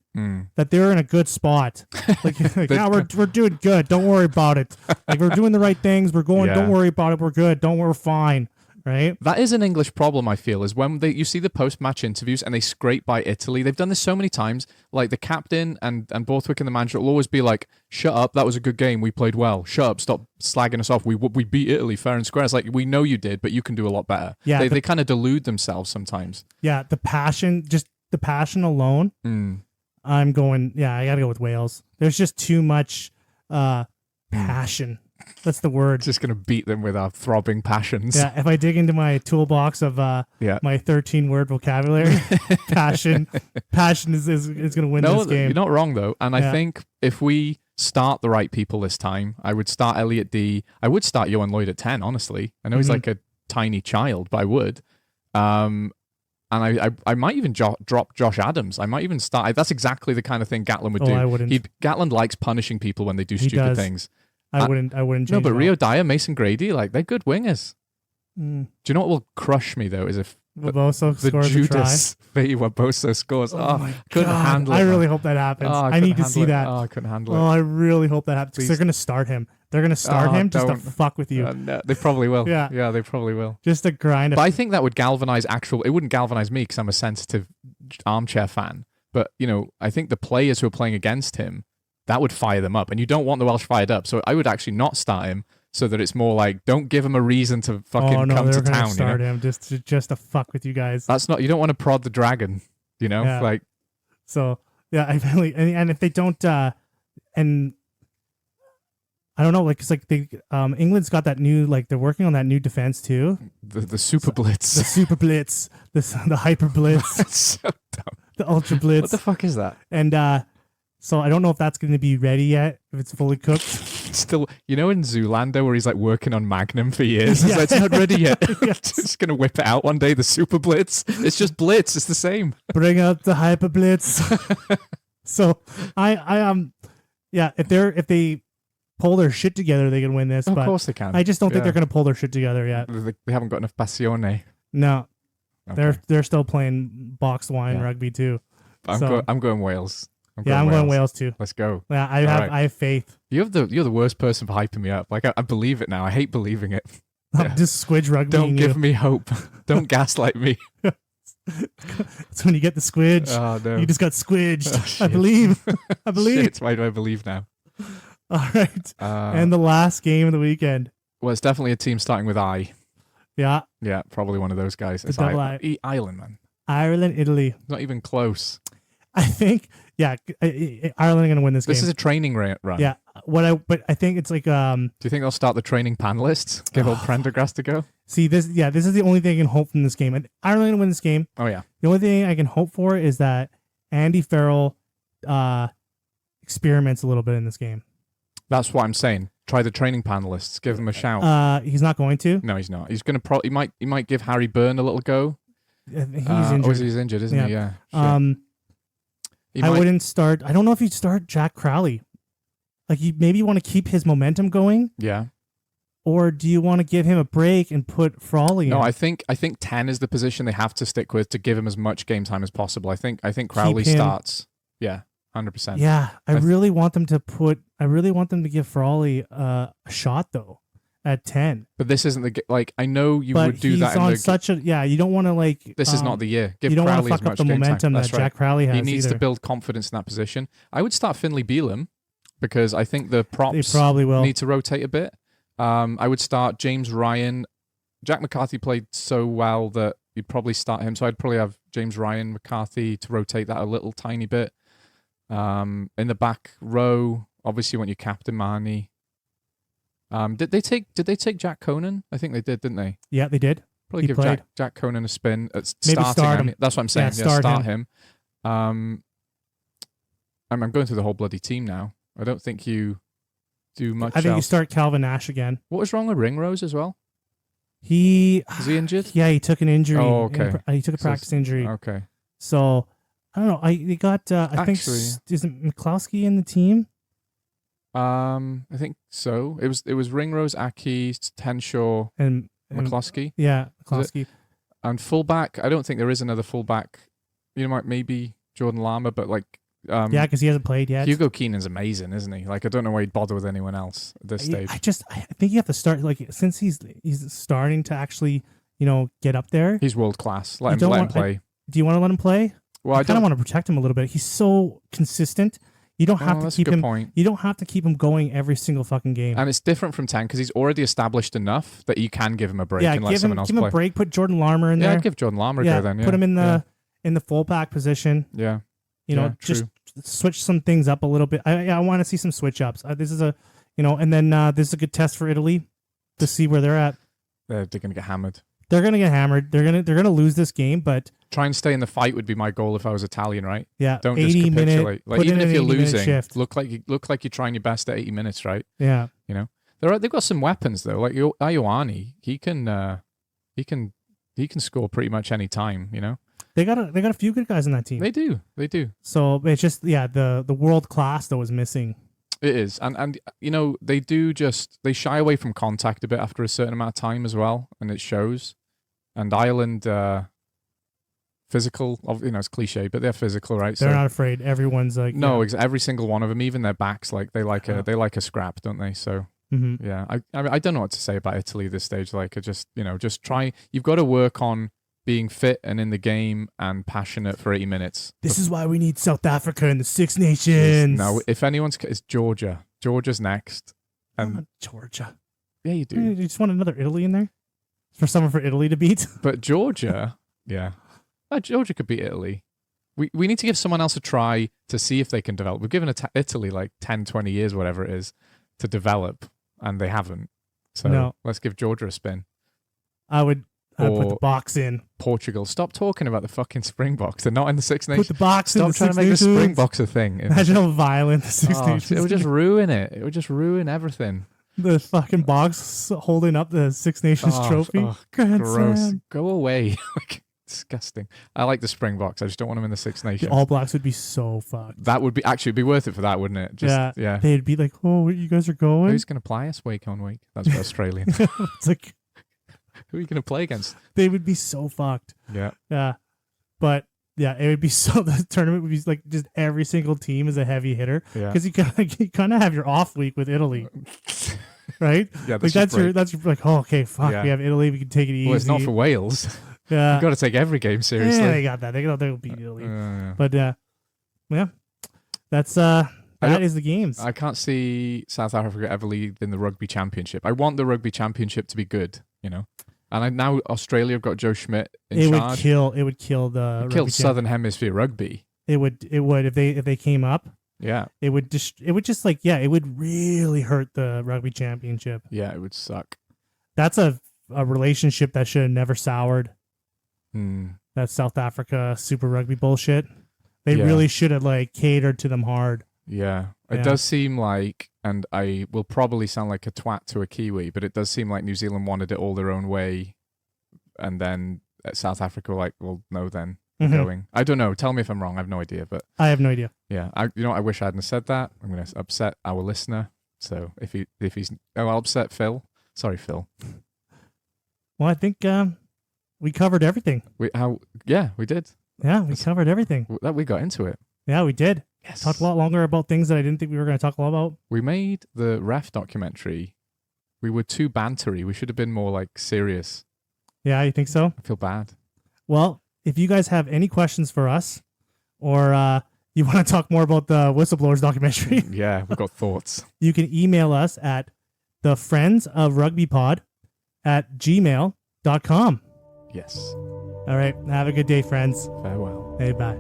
that they're in a good spot. Like yeah, we're doing good. Don't worry about it. Like we're doing the right things. We're going. Yeah. Don't worry about it. We're good. We're fine. Right. That is an English problem, I feel, is when you see the post-match interviews and they scrape by Italy. They've done this so many times. Like the captain and Borthwick and the manager will always be like, shut up, that was a good game, we played well. Shut up, stop slagging us off. We beat Italy fair and square. It's like, we know you did, but you can do a lot better. Yeah, They kind of delude themselves sometimes. Yeah. The passion alone. I'm going. Yeah, I got to go with Wales. There's just too much passion. That's the word. Just going to beat them with our throbbing passions. Yeah, if I dig into my toolbox of my 13-word vocabulary, passion is going to win this game. You're not wrong, though. And I Yeah. think if we start the right people this time, I would start Elliot D. I would start Johan Lloyd at 10, honestly. I know he's like a tiny child, but I would. And I might even drop Josh Adams. I might even start. That's exactly the kind of thing Gatlin would do. I wouldn't. Gatland likes punishing people when they do stupid does. things. I wouldn't change No, but it all. Rio Dyer, Mason Grady, like they're good wingers. Mm. Do you know what will crush me though? Is if Boboso the scores a try. Judas Fee Boso scores. Oh, my couldn't God. handle it. I man. really hope that happens. Oh, I need to see that. Oh, I couldn't handle Oh, it. I really hope that happens. 'Cause Please. they're going to start him. They're going to start him just to don't. fuck with you. No, they probably will. Yeah. They probably will. Just to grind. But I think that would galvanize it wouldn't galvanize me because I'm a sensitive armchair fan. But, I think the players who are playing against him, that would fire them up. And you don't want the Welsh fired up. So I would actually not start him so that it's more like, don't give him a reason to fucking come they're to gonna town. start him just to fuck with you guys. That's not, you don't want to prod the dragon, Yeah. like, So Yeah, I really and if they don't and I don't know, like it's like they England's got that new like they're working on that new defense too. The super blitz. The super blitz, the hyper blitz, It's so dumb. the ultra blitz. What the fuck is that? And so I don't know if that's going to be ready yet, if it's fully cooked. Still, you know, in Zoolander where he's like working on Magnum for years, he's like, it's not ready yet. Just gonna whip it out one day. The super blitz. It's just blitz. It's the same. Bring out the hyper blitz. So yeah, if they pull their shit together, they can win this. Of but course they can. I just don't think they're going to pull their shit together yet. They haven't got enough passione. No, Okay. they're still playing boxed wine rugby too. I'm going Wales. I'm going Wales too. Let's go. Yeah, I have faith. You're the worst person for hyping me up. Like I believe it now. I hate believing it. I'm just squidge rugby. Don't give me hope. Don't gaslight me. That's when you get the squidge. Oh no. You just got squidged. Oh, I believe. I believe. Shit, why do I believe now? All right. And the last game of the weekend. Well, it's definitely a team starting with I. Yeah. Yeah, probably one of those guys. It's double Ireland, man. Ireland, Italy. Not even close. I think, Ireland are going to win this game. This is a training run. Yeah. But I think it's like. Do you think they'll start the training panelists? Give old Prendergast a go? See, this is the only thing I can hope from this game. And Ireland going to win this game. Oh, yeah. The only thing I can hope for is that Andy Farrell experiments a little bit in this game. That's what I'm saying. Try the training panelists. Give them a shout. He's not going to. No, he's not. He's going to he might give Harry Byrne a little go. He's injured. Oh, he's injured, isn't he? Yeah. I wouldn't start. I don't know if you'd start Jack Crowley. Like you maybe want to keep his momentum going. Yeah. Or do you want to give him a break and put Frawley in? No, I think 10 is the position they have to stick with to give him as much game time as possible. I think Crowley starts. Yeah, 100%. Yeah, I really want them to give Frawley a shot though at 10. But this isn't the I know you would do that. You don't want to This is not the year. Give you don't Crowley want to fuck as up much the game momentum time. that Jack Crowley has. He needs either. to build confidence in that position. I would start Finley Beelum because I think the props They probably will. need to rotate a bit. I would start James Ryan. Jack McCarthy played so well that you'd probably start him. So I'd probably have James Ryan, McCarthy to rotate that a little tiny bit. In the back row, obviously, when you captain Mahoney. Did they take Jack Conan? I think they did, didn't they? Yeah, they did. Probably give Jack Conan a spin. Maybe start him. That's what I'm saying. Yeah, start him. I'm going through the whole bloody team now. I don't think you do much. I think else. you start Calvin Nash again. What was wrong with Ringrose as well? Is He he injured? Yeah, he took an injury. Oh, okay. He took a practice injury. Okay. So I don't know. They got. I think isn't McCloskey in the team? I think so. It was Ringrose, Aki, Henshaw, and McCloskey. Yeah, McCloskey. And fullback. I don't think there is another fullback. You know, maybe Jordan Lama, but yeah, because he hasn't played yet. Hugo Keenan's amazing, isn't he? Like I don't know why he'd bother with anyone else at this stage. I think you have to start since he's starting to actually get up there. He's world class. Let him play. Do you want to let him play? Well, I kind of want to protect him a little bit. He's so consistent. You don't have to keep him. Point. You don't have to keep him going every single fucking game. And it's different from 10 because he's already established enough that you can give him a break and let give someone else him play. a break. Put Jordan Larmer in there. Yeah, I'd give Jordan Larmer a go then. Yeah, put him in the fullback position. Yeah, just switch some things up a little bit. I want to see some switch ups. This is and then this is a good test for Italy to see where they're at. They're gonna get hammered. They're gonna get hammered. They're gonna lose this game, but try and stay in the fight would be my goal if I was Italian, right? Yeah, don't just capitulate. Even if you're losing, look like you're trying your best at 80 minutes, right? Yeah, they've got some weapons though. Like Ioane, he can score pretty much any time. They got a few good guys on that team. They do. So it's just the world class that was missing. It is, and they shy away from contact a bit after a certain amount of time as well, and it shows. And Ireland, physical, it's cliche, but they're physical, right? They're not afraid. Everyone's like every single one of them, even their backs, like they like a scrap, don't they? So yeah, I don't know what to say about Italy at this stage. Like, just try. You've got to work on being fit and in the game and passionate for 80 minutes. This is why we need South Africa in the Six Nations. No, if it's Georgia. Georgia's next. And Georgia. Yeah, you do. You just want another Italy in there? For someone for Italy to beat? But Georgia, yeah. Georgia could beat Italy. We need to give someone else a try to see if they can develop. We've given Italy like 10, 20 years, whatever it is, to develop, and they haven't. So let's give Georgia a spin. I'd put the box in. Portugal. Stop talking about the fucking Springboks. They're not in the Six Nations. Put the box in. Stop trying to make the Springboks a thing. Imagine how violent the Six Nations. It would just ruin it. It would just ruin everything. The fucking box holding up the Six Nations trophy. Grand gross. Slam. Go away. Disgusting. I like the Springboks. I just don't want them in the Six Nations. The All Blacks would be so fucked. That would be actually be worth it for that, wouldn't it? Just, yeah. They'd be like, "Oh, you guys are going? Who's going to play us week on week?" That's for Australian. It's like, who are you going to play against? They would be so fucked. Yeah. Yeah. But yeah, it would be so. The tournament would be like just every single team is a heavy hitter because you kind of have your off week with Italy. Right? Yeah, that's like, oh, okay, fuck, we have Italy, we can take it easy. Well, it's not for Wales. Yeah. You've got to take every game seriously. Yeah, they got that. They'll beat Italy. But that's that is the games. I can't see South Africa ever lead in the Rugby Championship. I want the Rugby Championship to be good, and now Australia have got Joe Schmidt in charge. It would kill the kill Southern Hemisphere rugby. It would if they came up. Yeah. It would really hurt the Rugby Championship. Yeah, it would suck. That's a relationship that should have never soured. That South Africa Super Rugby bullshit. They really should have catered to them hard. Yeah. It does seem like, and I will probably sound like a twat to a Kiwi, but it does seem like New Zealand wanted it all their own way, and then South Africa were like, well, no, then. Going. I don't know. Tell me if I'm wrong. I have no idea. But I have no idea. Yeah. I wish I hadn't said that. I'm going to upset our listener. So if he's I'll upset Phil. Sorry, Phil. Well, I think we covered everything. We did. Yeah, we covered everything. We got into it. Yeah, we did. Yes. Talked a lot longer about things that I didn't think we were going to talk a lot about. We made the ref documentary. We were too bantery. We should have been more serious. Yeah, you think so? I feel bad. Well, if you guys have any questions for us, or you want to talk more about the Whistleblowers documentary, yeah, we've got thoughts. You can email us at thefriendsofrugbypod@gmail.com. Yes. All right. Have a good day, friends. Farewell. Hey, bye.